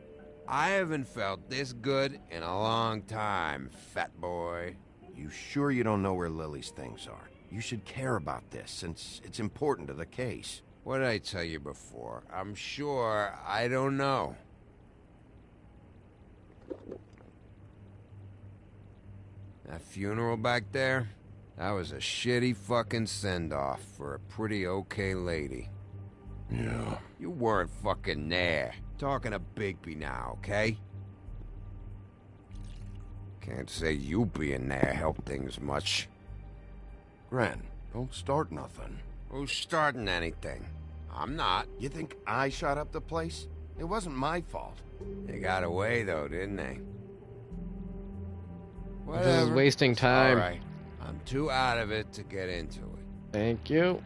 I haven't felt this good in a long time, fat boy. You sure you don't know where Lily's things are? You should care about this, since it's important to the case. What did I tell you before? I'm sure I don't know. That funeral back there? That was a shitty fucking send-off for a pretty okay lady. Yeah. You weren't fucking there. Talking to Bigby now, okay? Can't say you being there helped things much. Gren, don't start nothing. Who's starting anything? I'm not. You think I shot up the place? It wasn't my fault. They got away, though, didn't they? This is wasting time. All right. I'm too out of it to get into it. Thank you.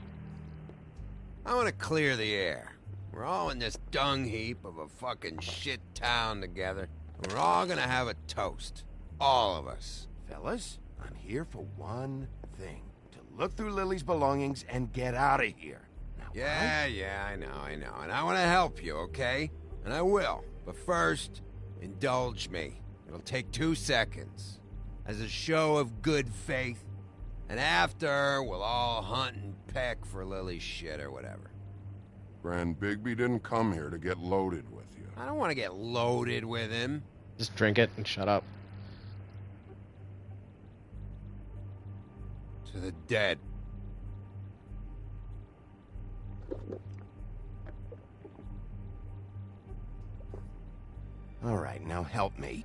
I want to clear the air. We're all in this dung heap of a fucking shit town together. And we're all gonna have a toast. All of us. Fellas, I'm here for one thing. To look through Lily's belongings and get out of here. Now, Yeah, I know. And I want to help you, okay? And I will. But first, indulge me. It'll take 2 seconds. As a show of good faith. And after, we'll all hunt and peck for Lily's shit or whatever. Grand Bigby didn't come here to get loaded with you. I don't want to get loaded with him. Just drink it and shut up. To the dead. All right, now help me.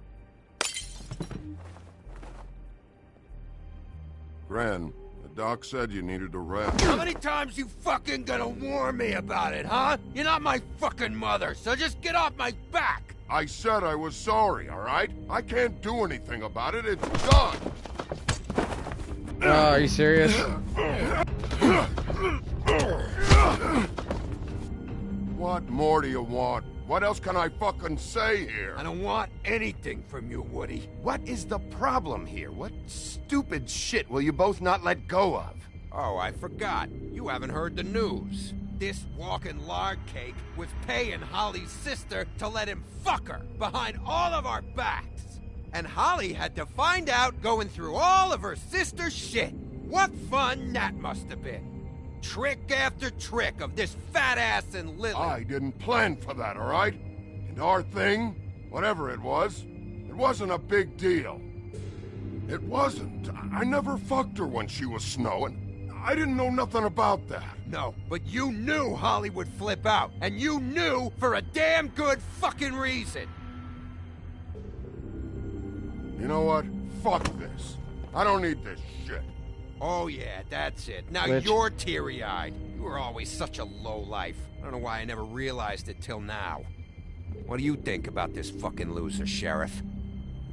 Gran, the doc said you needed a rest. How many times you fucking gonna warn me about it, huh? You're not my fucking mother, so just get off my back! I said I was sorry, all right? I can't do anything about it. It's done. Oh, are you serious? What more do you want? What else can I fucking say here? I don't want anything from you, Woody. What is the problem here? What stupid shit will you both not let go of? Oh, I forgot. You haven't heard the news. This walking lard cake was paying Holly's sister to let him fuck her behind all of our backs. And Holly had to find out going through all of her sister's shit. What fun that must have been. Trick after trick of this fat ass and Lily. I didn't plan for that, all right? And our thing, whatever it wasn't a big deal. It wasn't. I never fucked her when she was snowing. I didn't know nothing about that. No, but you knew Holly would flip out. And you knew for a damn good fucking reason. You know what? Fuck this. I don't need this shit. Oh yeah, that's it. Now Which- you're teary-eyed. You were always such a lowlife. I don't know why I never realized it till now. What do you think about this fucking loser, Sheriff?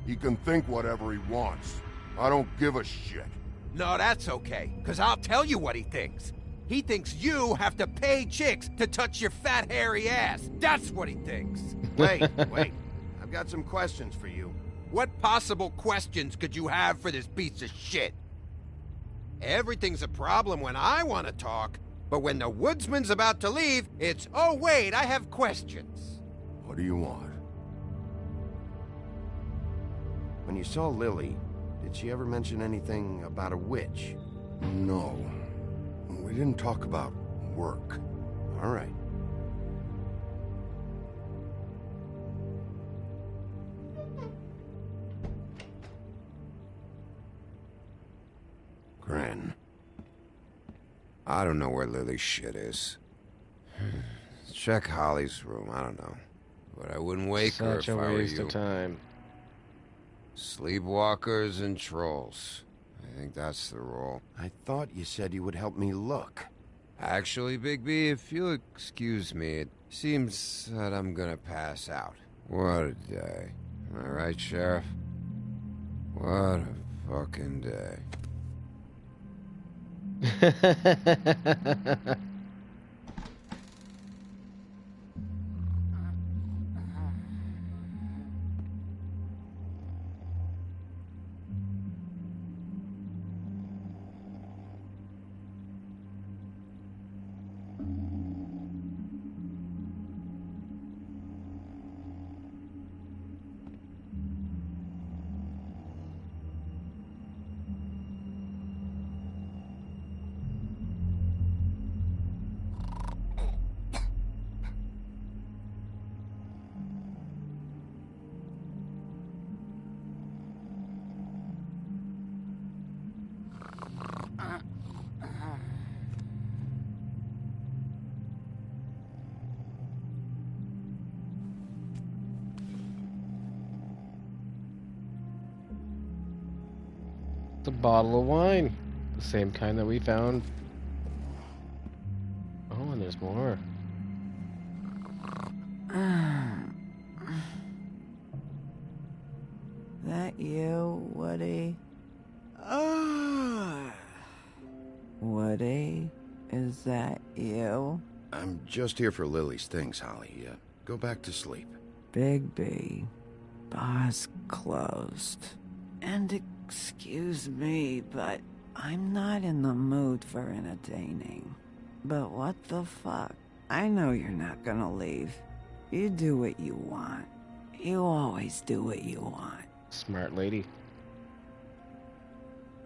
He can think whatever he wants. I don't give a shit. No, that's okay, because I'll tell you what he thinks. He thinks you have to pay chicks to touch your fat, hairy ass. That's what he thinks. Wait. I've got some questions for you. What possible questions could you have for this piece of shit? Everything's a problem when I want to talk, but when the woodsman's about to leave, it's, oh wait, I have questions. What do you want? When you saw Lily, did she ever mention anything about a witch? No. We didn't talk about work. All right. Gren. I don't know where Lily's shit is. Check Holly's room, I don't know. But I wouldn't wake her if Such a I were waste you. of time. Sleepwalkers and trolls. I think that's the rule. I thought you said you would help me look. Actually, Big B, if you'll excuse me, it seems that I'm gonna pass out. What a day. Am I right, Sheriff? What a fucking day. It's a bottle of wine. The same kind that we found. Oh, and there's more. That you, Woody? Woody? Is that you? I'm just here for Lily's things, Holly. Go back to sleep. Big B. Bar's closed. And excuse me, but I'm not in the mood for entertaining. But what the fuck? I know you're not gonna leave. You do what you want. You always do what you want. Smart lady.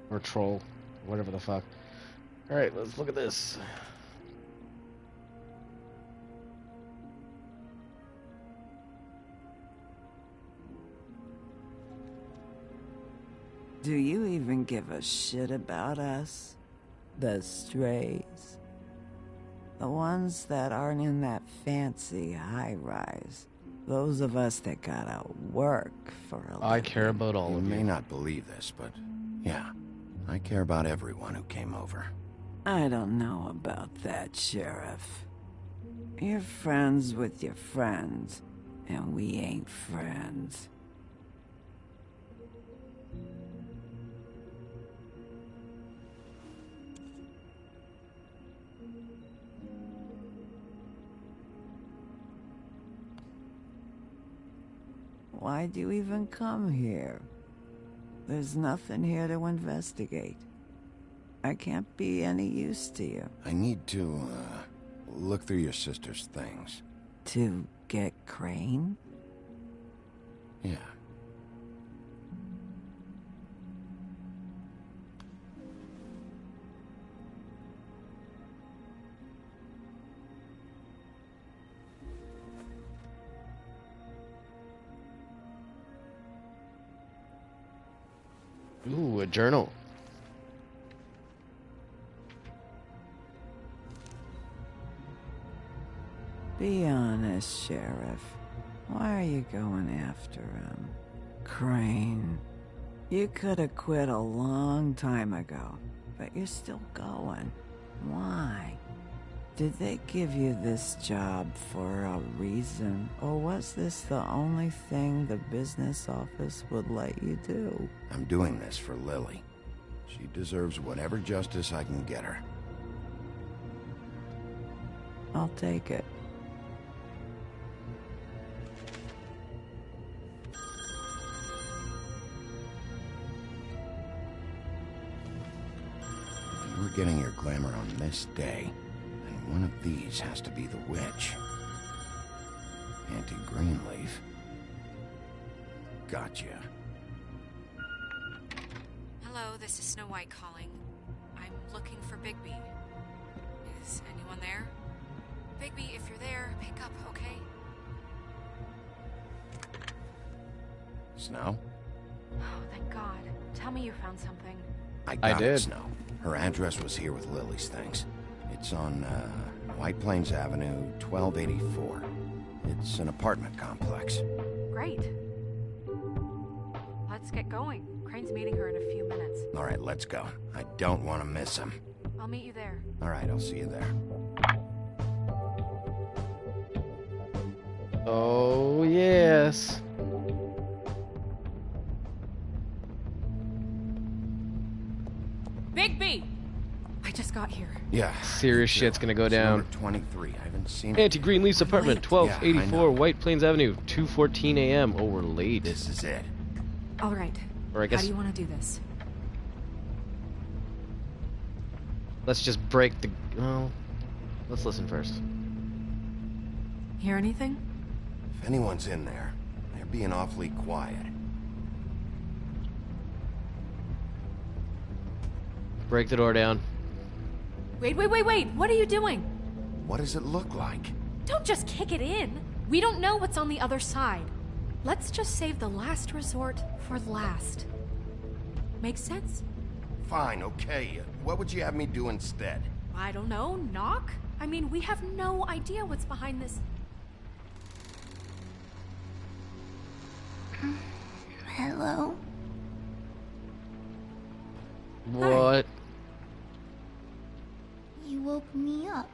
Or troll. Whatever the fuck. Alright, let's look at this. Do you even give a shit about us? The strays? The ones that aren't in that fancy high-rise. Those of us that gotta work for a living. I care about all You of may you. not believe this, but yeah, I care about everyone who came over. I don't know about that, Sheriff. You're friends with your friends, and we ain't friends. Why'd you even come here? There's nothing here to investigate. I can't be any use to you. I need to, look through your sister's things. To get Crane? Yeah. Ooh, a journal. Be honest, Sheriff. Why are you going after him? Crane. You could have quit a long time ago. but you're still going. Why? Did they give you this job for a reason? Or was this the only thing the business office would let you do? I'm doing this for Lily. She deserves whatever justice I can get her. I'll take it. If you were getting your glamour on this day, then one of these has to be the witch. Auntie Greenleaf. Gotcha. Hello, this is Snow White calling. I'm looking for Bigby. Is anyone there? Bigby, if you're there, pick up, okay? Snow? Oh, thank God. Tell me you found something. I did. Snow. Her address was here with Lily's things. It's on, White Plains Avenue, 1284. It's an apartment complex. Great. Let's get going. Crane's meeting her in a few minutes. All right, let's go. I don't want to miss him. I'll meet you there. All right, I'll see you there. Oh, yes. Bigby! I just got here. Yeah. Serious shit's gonna go down. Number 23. I haven't seen Auntie Greenleaf's apartment, Yeah, I 1284 know. White Plains Avenue, 2:14 a.m. Oh, we're late. This is it. All right. Or I guess How do you want to do this? let's just break the. Well, let's listen first. Hear anything? If anyone's in there, they're being awfully quiet. Break the door down. Wait. What are you doing? What does it look like? Don't just kick it in. We don't know what's on the other side. Let's just save the last resort for last. Make sense? Fine, okay. What would you have me do instead? I don't know. Knock? I mean, we have no idea what's behind this. Hello? What? You woke me up.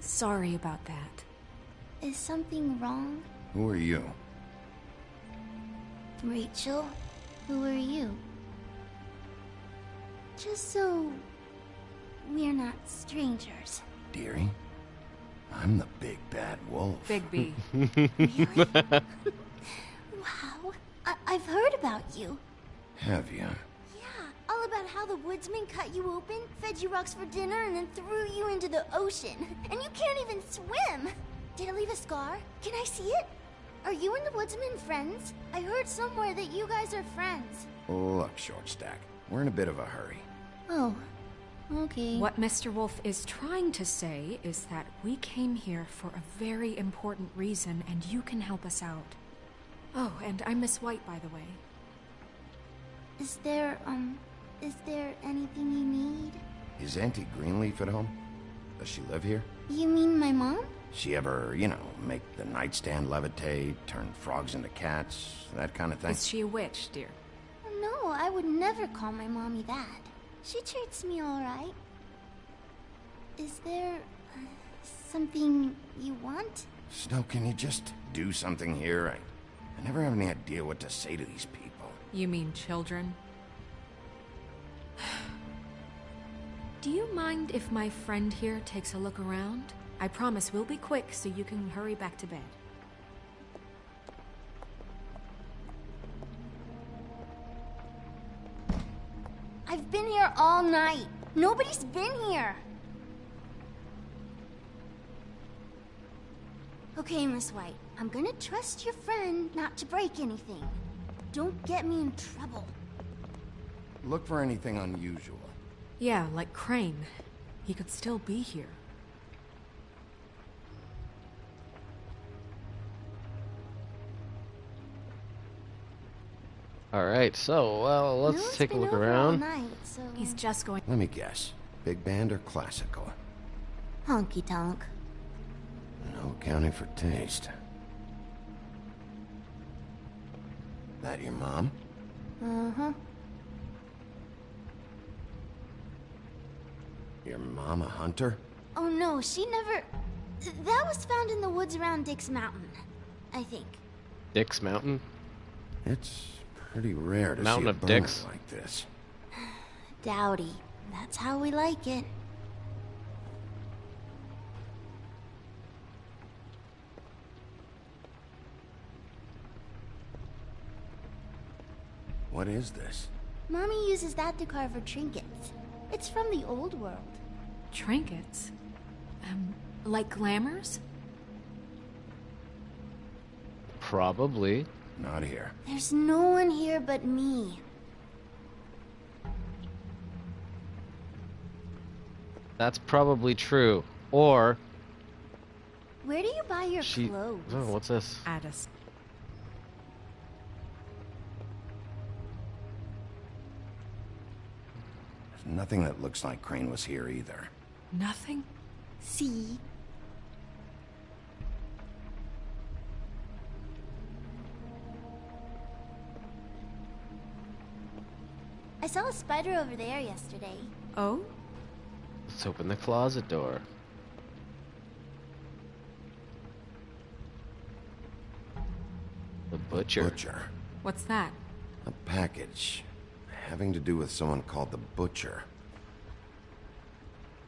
Sorry about that. Is something wrong? Who are you? Rachel? Who are you? Just so we're not strangers. Dearie? I'm the big bad wolf. Bigby. Wow, I've heard about you. Have you? Yeah, all about how the woodsman cut you open, fed you rocks for dinner, and then threw you into the ocean. And you can't even swim! Did it leave a scar? Can I see it? Are you and the woodsman friends? I heard somewhere that you guys are friends. Look, Shortstack, we're in a bit of a hurry. Oh, okay. What Mr. Wolf is trying to say is that we came here for a very important reason, and you can help us out. Oh, and I'm Miss White, by the way. Is there anything you need? Is Auntie Greenleaf at home? Does she live here? You mean my mom? She ever, make the nightstand levitate, turn frogs into cats, that kind of thing? Is she a witch, dear? No, I would never call my mommy that. She treats me all right. Is there something you want? Snow, can you just do something here? I never have any idea what to say to these people. You mean children? Do you mind if my friend here takes a look around? I promise we'll be quick so you can hurry back to bed. I've been here all night. Nobody's been here. Okay, Miss White. I'm gonna trust your friend not to break anything. Don't get me in trouble. Look for anything unusual. Yeah, like Crane. He could still be here. Alright, so, well, let's take a look around. He's just going. Let me guess. Big band or classical? Honky tonk. No accounting for taste. That your mom? Uh-huh. Your mom a hunter? Oh no, she never... That was found in the woods around Dick's Mountain, I think. Dick's Mountain? It's pretty rare to Mountain see a of burner Dicks? like this. Dowdy. That's how we like it. What is this? Mommy uses that to carve her trinkets. It's from the old world. Trinkets? Like glamours? Probably. Not here. There's no one here but me. That's probably true. Or Where do you buy your she... clothes? Oh, what's this? Addis. There's nothing that looks like Crane was here either. Nothing? See? I saw a spider over there yesterday. Oh? Let's open the closet door. The butcher. Butcher. What's that? A package having to do with someone called the Butcher.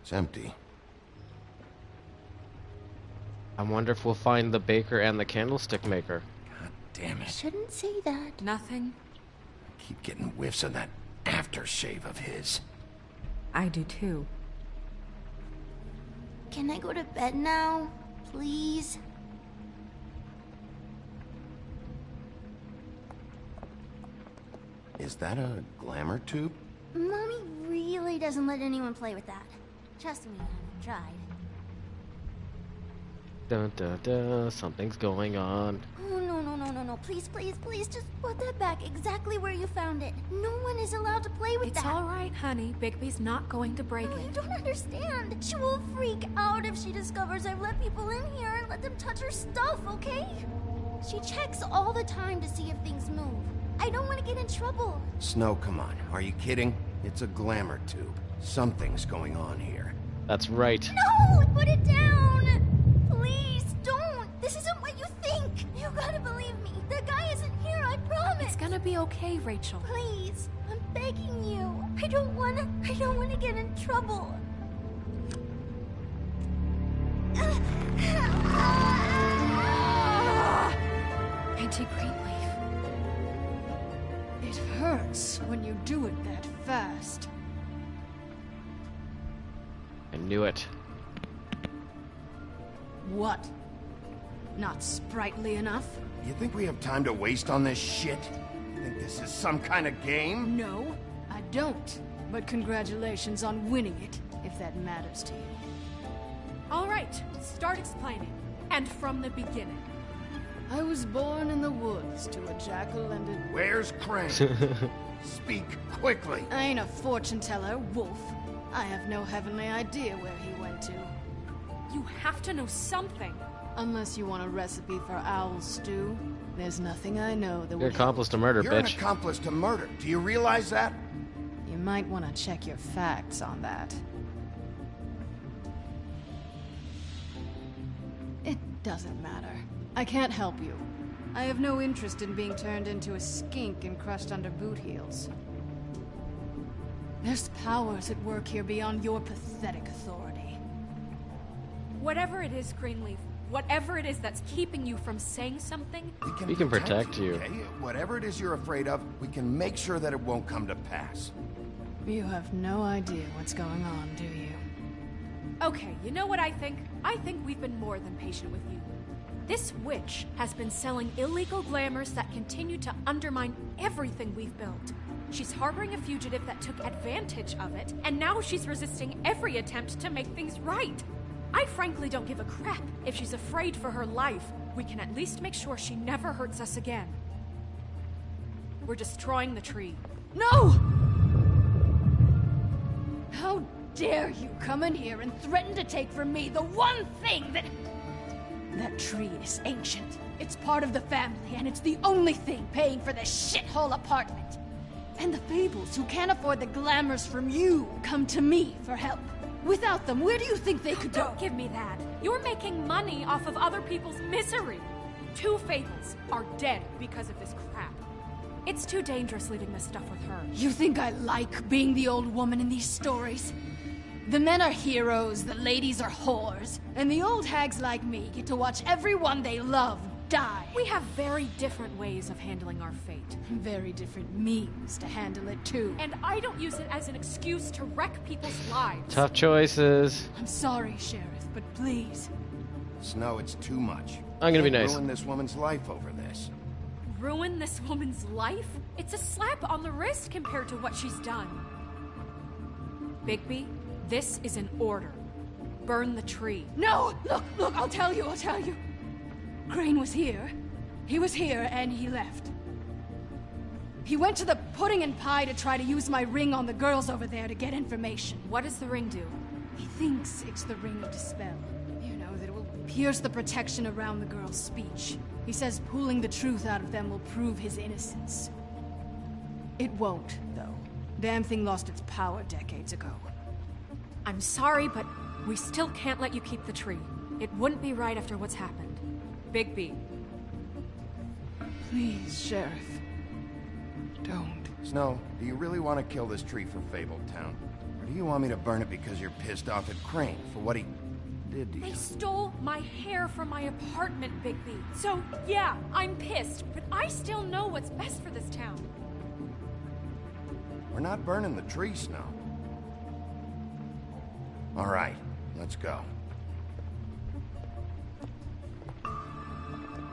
It's empty. I wonder if we'll find the baker and the candlestick maker. God damn it. Shouldn't say that. Nothing. Keep getting whiffs of that aftershave of his. I do too. Can I go to bed now? Please? Is that a glamour tube? Mommy really doesn't let anyone play with that. Trust me, I've tried. Dun dun dun, something's going on. Oh, no. Please, just put that back exactly where you found it. No one is allowed to play with that. It's all right, honey. Bigby's not going to break You it. don't understand. She will freak out if she discovers I've let people in here and let them touch her stuff, okay? She checks all the time to see if things move. I don't want to get in trouble. Snow, come on. Are you kidding? It's a glamour tube. Something's going on here. That's right. No! Put it down! Please, don't! This isn't what you think! You gotta believe me. The guy isn't here, I promise! It's gonna be okay, Rachel. Please, I'm begging you. I don't wanna get in trouble. Auntie Greenleaf. It hurts when you do it that fast. I knew it. What? Not sprightly enough? You think we have time to waste on this shit? You think this is some kind of game? No, I don't. But congratulations on winning it, if that matters to you. All right, start explaining. And from the beginning. I was born in the woods to a jackal and a... Where's Crane? Speak quickly. I ain't a fortune teller, Wolf. I have no heavenly idea where he went to. You have to know something. Unless you want a recipe for owl stew, there's nothing I know that You're would... accomplice to murder, You're bitch. an accomplice to murder. Do you realize that? You might want to check your facts on that. It doesn't matter. I can't help you. I have no interest in being turned into a skink and crushed under boot heels. There's powers at work here beyond your pathetic authority. Whatever it is, Greenleaf, whatever it is that's keeping you from saying something... We can protect you. Okay? Whatever it is you're afraid of, we can make sure that it won't come to pass. You have no idea what's going on, do you? Okay, you know what I think? I think we've been more than patient with you. This witch has been selling illegal glamours that continue to undermine everything we've built. She's harboring a fugitive that took advantage of it, and now she's resisting every attempt to make things right. I frankly don't give a crap if she's afraid for her life. We can at least make sure she never hurts us again. We're destroying the tree. No! How dare you come in here and threaten to take from me the one thing that... That tree is ancient. It's part of the family, and it's the only thing paying for this shithole apartment. And the fables who can't afford the glamours from you come to me for help. Without them, where do you think they could go? Don't give me that. You're making money off of other people's misery. 2 Fables are dead because of this crap. It's too dangerous leaving this stuff with her. You think I like being the old woman in these stories? The men are heroes, the ladies are whores, and the old hags like me get to watch everyone they love die. We have very different ways of handling our fate. Very different means to handle it, too. And I don't use it as an excuse to wreck people's lives. Tough choices. I'm sorry, Sheriff, but please. Snow, it's too much. I'm gonna be nice. Ruin this woman's life over this. Ruin this woman's life? It's a slap on the wrist compared to what she's done. Bigby, this is an order. Burn the tree. No! Look, I'll tell you. Crane was here. He was here, and he left. He went to the Pudding and Pie to try to use my ring on the girls over there to get information. What does the ring do? He thinks it's the Ring of Dispel. You know, that it will pierce the protection around the girls' speech. He says pulling the truth out of them will prove his innocence. It won't, though. Damn thing lost its power decades ago. I'm sorry, but we still can't let you keep the tree. It wouldn't be right after what's happened. Bigby. Please, Sheriff. Don't. Snow, do you really want to kill this tree for Fabletown? Or do you want me to burn it because you're pissed off at Crane for what he did to you? They stole my hair from my apartment, Bigby. So, yeah, I'm pissed, but I still know what's best for this town. We're not burning the tree, Snow. All right, let's go.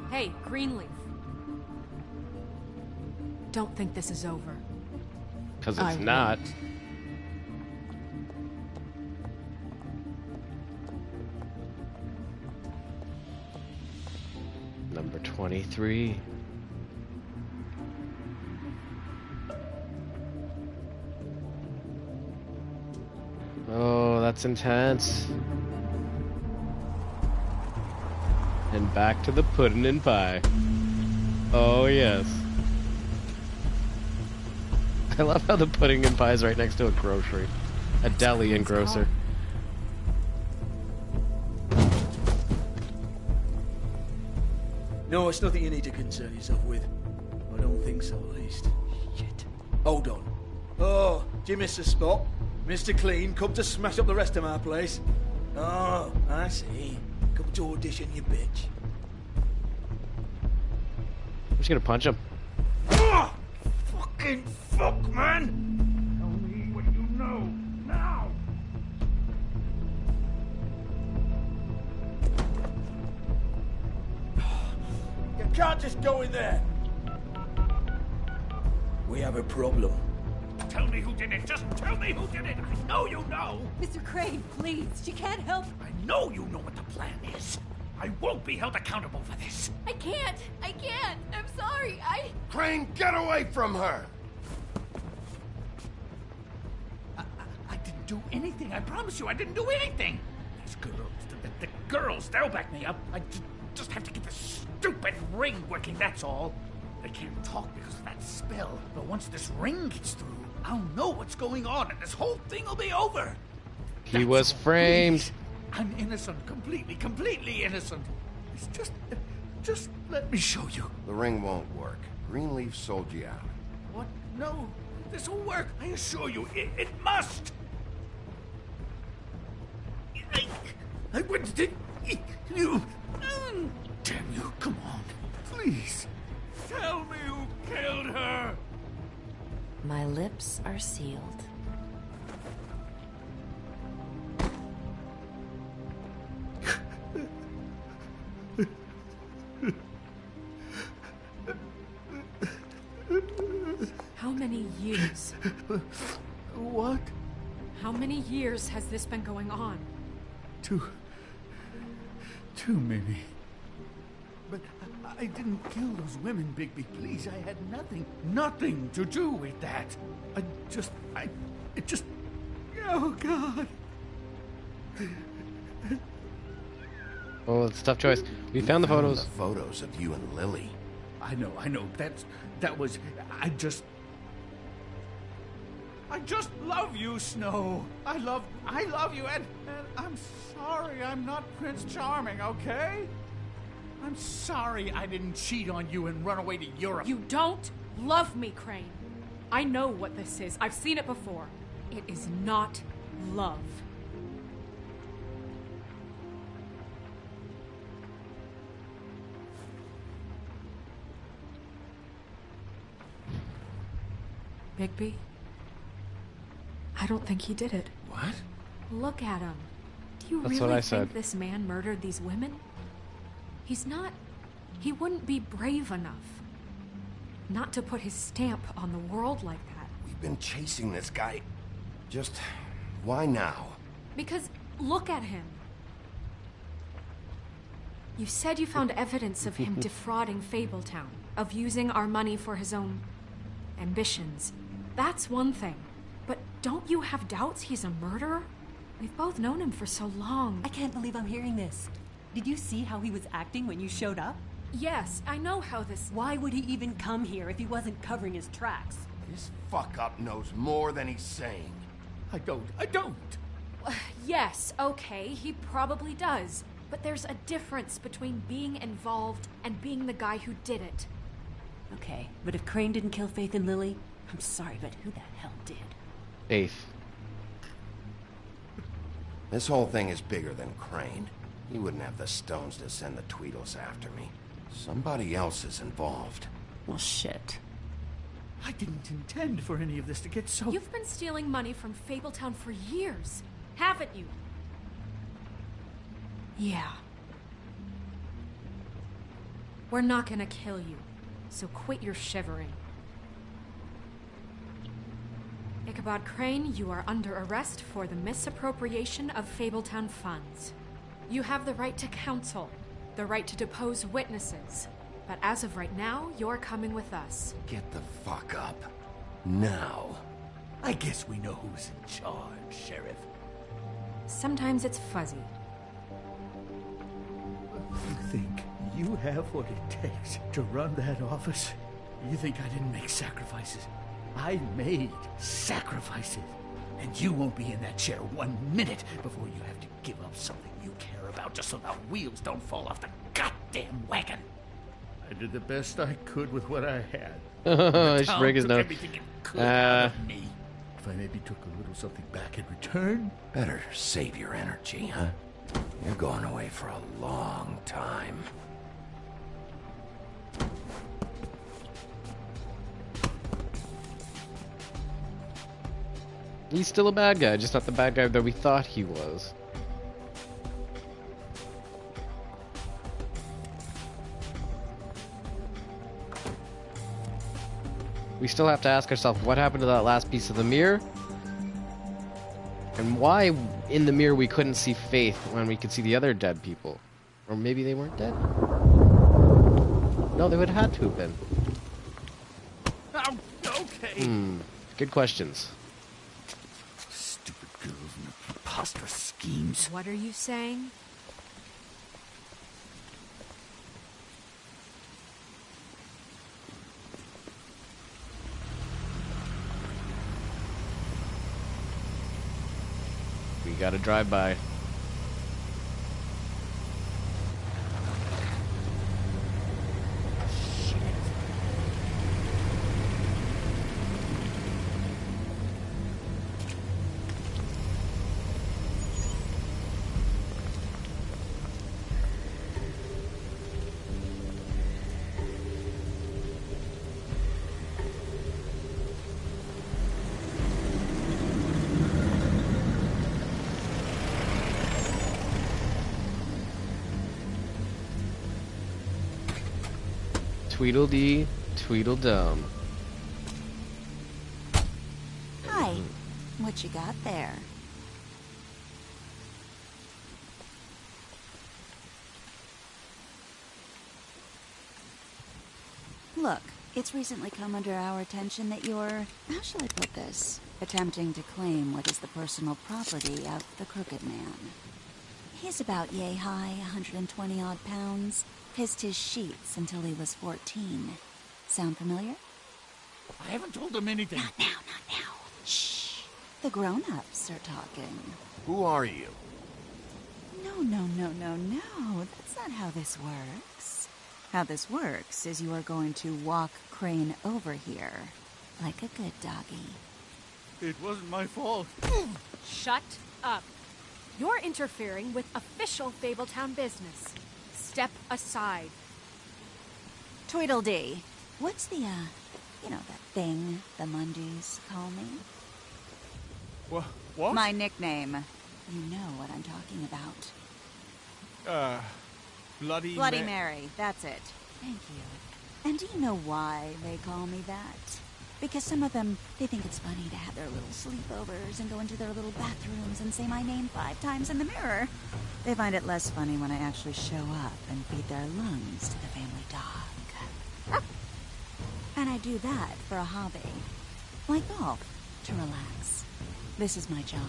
Hey, Greenleaf. Don't think this is over. Because it's not. Number 23. Oh, that's intense. And back to the Pudding and Pie. Oh, yes. I love how the Pudding and Pie is right next to a grocery. A deli and grocer. No, it's nothing you need to concern yourself with. I don't think so, at least. Shit. Hold on. Oh, do you miss a spot? Mr. Clean, come to smash up the rest of my place. Oh, I see. Come to audition, you bitch. I'm just gonna punch him. Oh, fucking fuck, man! Tell me what you know, now! You can't just go in there! We have a problem. Tell me who did it. Just tell me who did it. I know you know. Mr. Crane, please. You can't help. I know you know what the plan is. I won't be held accountable for this. I can't. I'm sorry. Crane, get away from her! I didn't do anything. I promise you, I didn't do anything. These girls, the girls, they'll back me up. I just have to get this stupid ring working, that's all. They can't talk because of that spell. But once this ring gets through, I'll know what's going on, and this whole thing will be over. He was framed. Please. I'm innocent, completely innocent. It's just let me show you. The ring won't work. Greenleaf sold you out. What? No, this will work. I assure you, it must. I wouldn't. You. Damn you! Come on, please. Tell me who killed her! My lips are sealed. How many years? What? How many years has this been going on? Too many. But I didn't kill those women, Bigby. Please, I had nothing to do with that. It just... Oh, God. Oh, it's a tough choice. We found the photos. The photos of you and Lily. I know. I just love you, Snow. I love you, and I'm sorry I'm not Prince Charming, okay? I'm sorry I didn't cheat on you and run away to Europe. You don't love me, Crane. I know what this is. I've seen it before. It is not love. Bigby? I don't think he did it. What? Look at him. Do you That's really what I think said. this man murdered these women? He's not... He wouldn't be brave enough. Not to put his stamp on the world like that. We've been chasing this guy. Just... why now? Because look at him. You said you found evidence of him defrauding Fabletown, of using our money for his own ambitions. That's one thing. But don't you have doubts he's a murderer? We've both known him for so long. I can't believe I'm hearing this. Did you see how he was acting when you showed up? Yes, I know how this... Why would he even come here if he wasn't covering his tracks? This fuck-up knows more than he's saying. I don't. Yes, okay, he probably does. But there's a difference between being involved and being the guy who did it. Okay, but if Crane didn't kill Faith and Lily, I'm sorry, but who the hell did? Faith. This whole thing is bigger than Crane. He wouldn't have the stones to send the Tweedles after me. Somebody else is involved. Well, shit. I didn't intend for any of this to get so... You've been stealing money from Fabletown for years, haven't you? Yeah. We're not gonna kill you, so quit your shivering. Ichabod Crane, you are under arrest for the misappropriation of Fabletown funds. You have the right to counsel, the right to depose witnesses, but as of right now, you're coming with us. Get the fuck up. Now. I guess we know who's in charge, Sheriff. Sometimes it's fuzzy. You think you have what it takes to run that office? You think I didn't make sacrifices? I made sacrifices. And you won't be in that chair 1 minute before you have to give up something you care about just so the wheels don't fall off the goddamn wagon. I did the best I could with what I had. I should break his nose. Everything it could out of me. If I maybe took a little something back in return... Better save your energy, huh? You're going away for a long time. He's still a bad guy, just not the bad guy that we thought he was. We still have to ask ourselves what happened to that last piece of the mirror? And why in the mirror we couldn't see Faith when we could see the other dead people? Or maybe they weren't dead? No, they would have had to have been. Oh, okay. Good questions. Stupid girls and their preposterous schemes. What are you saying? We gotta drive by. Tweedledee, Tweedledum. Hi. What you got there? Look, it's recently come under our attention that you're, how shall I put this, attempting to claim what is the personal property of the Crooked Man. He's about yay high, 120 odd pounds. Pissed his sheets until he was 14. Sound familiar? I haven't told him anything. Not now, not now. Shh. The grown-ups are talking. Who are you? No. That's not how this works. How this works is you are going to walk Crane over here. Like a good doggy. It wasn't my fault. Shut up. You're interfering with official Fabletown business. Step aside. Tweedledee. What's the, that thing the Mundys call me? What? My nickname. You know what I'm talking about. Bloody Mary. That's it. Thank you. And do you know why they call me that? Because some of them, they think it's funny to have their little sleepovers and go into their little bathrooms and say my name 5 times in the mirror. They find it less funny when I actually show up and feed their lungs to the family dog. And I do that for a hobby. Like golf, to relax. This is my job.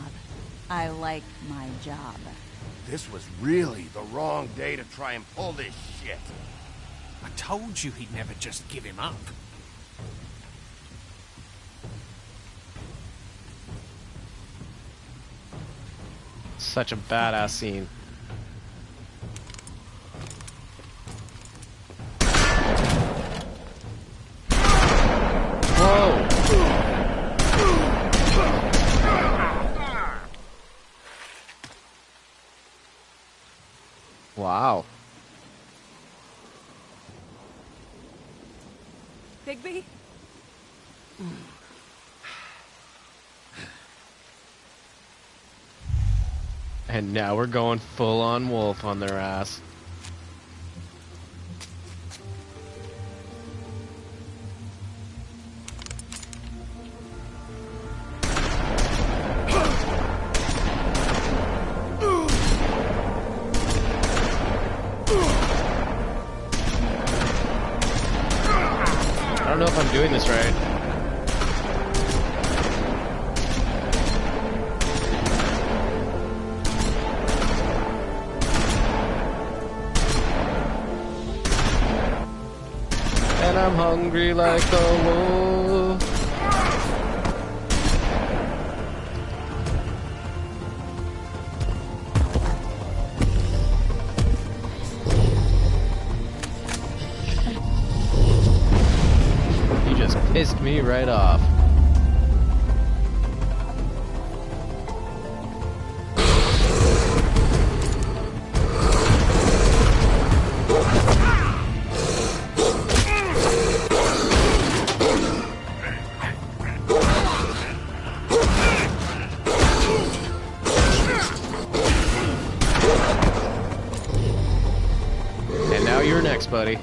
I like my job. This was really the wrong day to try and pull this shit. I told you he'd never just give him up. Such a badass scene. Whoa! Wow. Bigby? And now we're going full on wolf on their ass. I don't know if I'm doing this right. And I'm hungry like a wolf. You just pissed me right off. And now you're next, buddy.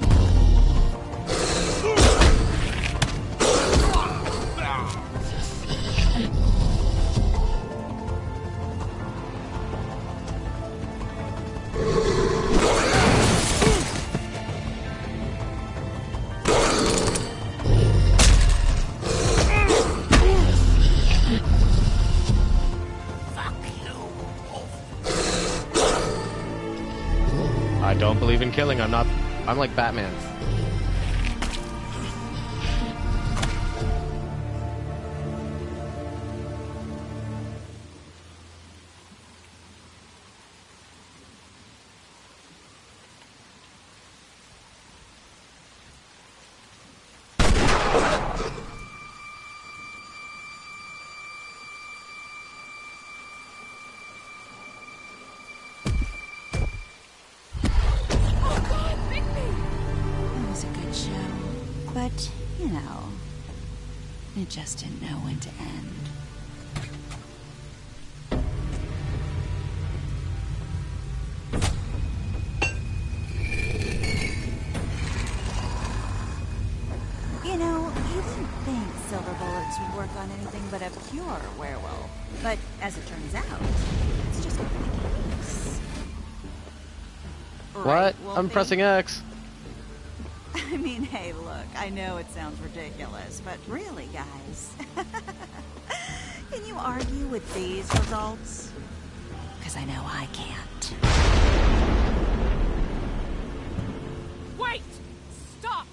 I don't believe in killing. I'm like Batman. But, it just didn't know when to end. You wouldn't think silver bullets would work on anything but a pure werewolf. But as it turns out, it's just one of the case. What? Right, I'm pressing X. I mean, hey, look, I know it sounds ridiculous, but really, guys, can you argue with these results? Because I know I can't. Wait! Stop!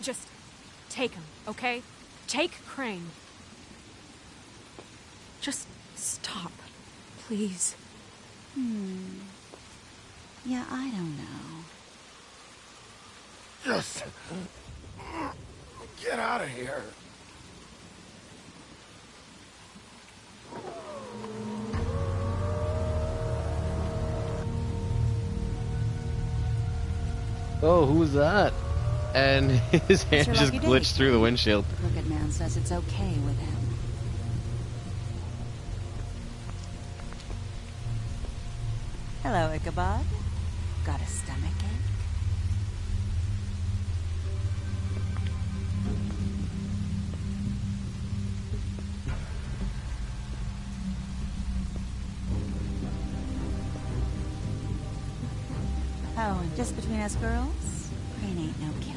Just take him, okay? Take Crane. Just stop, please. Yeah, I don't know. Just get out of here. Oh, who was that? And his hand your just lucky glitched day. through the windshield. The Crooked Man says it's okay with him. Hello, Ichabod. Got a stomachache? Oh, and just between us girls, Crane ain't no killer.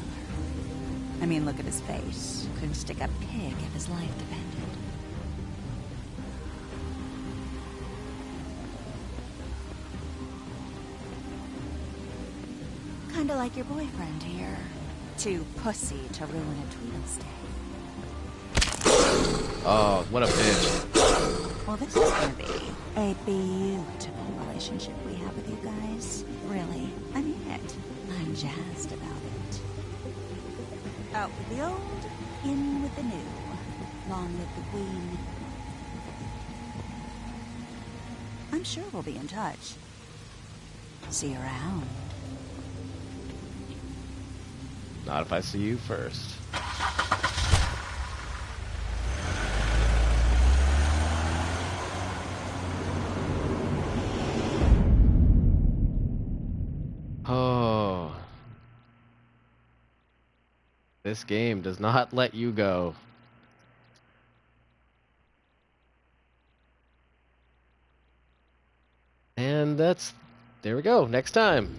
I mean, look at his face. Couldn't stick a pig if his life depended. Kinda like your boyfriend here. Too pussy to ruin a Tweedle stay. Oh, what a bitch. Well, this is gonna be a beautiful relationship we have with you guys. Really, I mean it. I'm jazzed about it. Out with the old, in with the new. Long live the Queen. I'm sure we'll be in touch. See you around. Not if I see you first. Oh. This game does not let you go. And there we go, next time.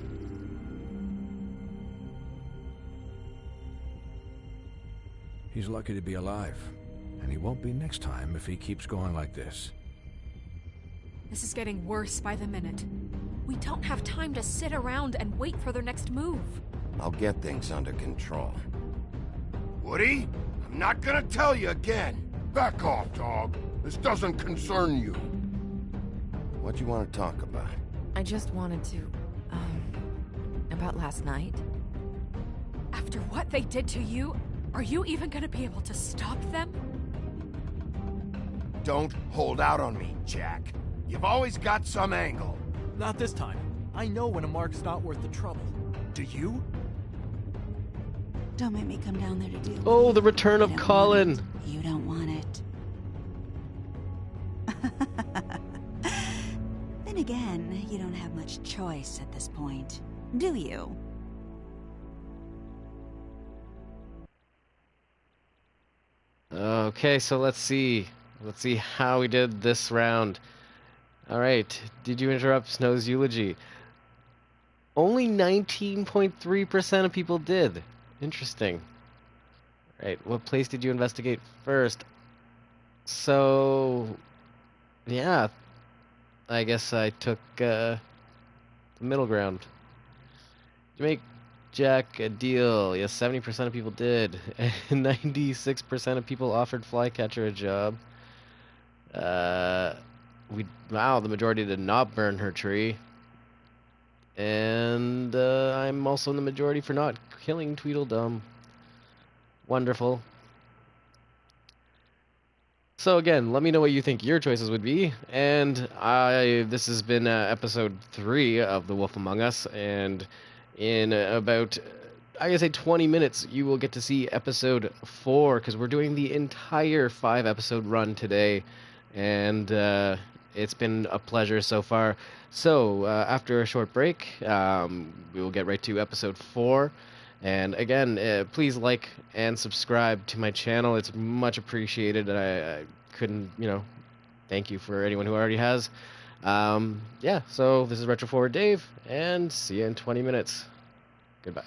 He's lucky to be alive, and he won't be next time if he keeps going like this. This is getting worse by the minute. We don't have time to sit around and wait for their next move. I'll get things under control. Woody, I'm not gonna tell you again. Back off, dog. This doesn't concern you. What do you want to talk about? I just wanted to, about last night. After what they did to you, are you even gonna be able to stop them? Don't hold out on me, Jack. You've always got some angle. Not this time. I know when a mark's not worth the trouble. Do you? Don't make me come down there to deal with Oh, you. the return of I don't Colin. want it. You don't want it. Then again, you don't have much choice at this point, do you? Okay, so let's see. Let's see how we did this round. Alright, did you interrupt Snow's eulogy? Only 19.3% of people did. Interesting. Right, what place did you investigate first? So, yeah, I guess I took the middle ground. You make Jack a deal. Yes, 70% of people did. And 96% of people offered Flycatcher a job. Wow, the majority did not burn her tree. And I'm also in the majority for not killing Tweedledum. Wonderful. So again, let me know what you think your choices would be. And this has been episode 3 of The Wolf Among Us. And in about, I guess, 20 minutes, you will get to see episode 4. Because we're doing the entire 5-episode run today. And it's been a pleasure so far. So, after a short break, we will get right to episode 4. And again, please like and subscribe to my channel. It's much appreciated. I couldn't, thank you for anyone who already has. Yeah, so this is Retro Forward Dave, and see you in 20 minutes. Goodbye.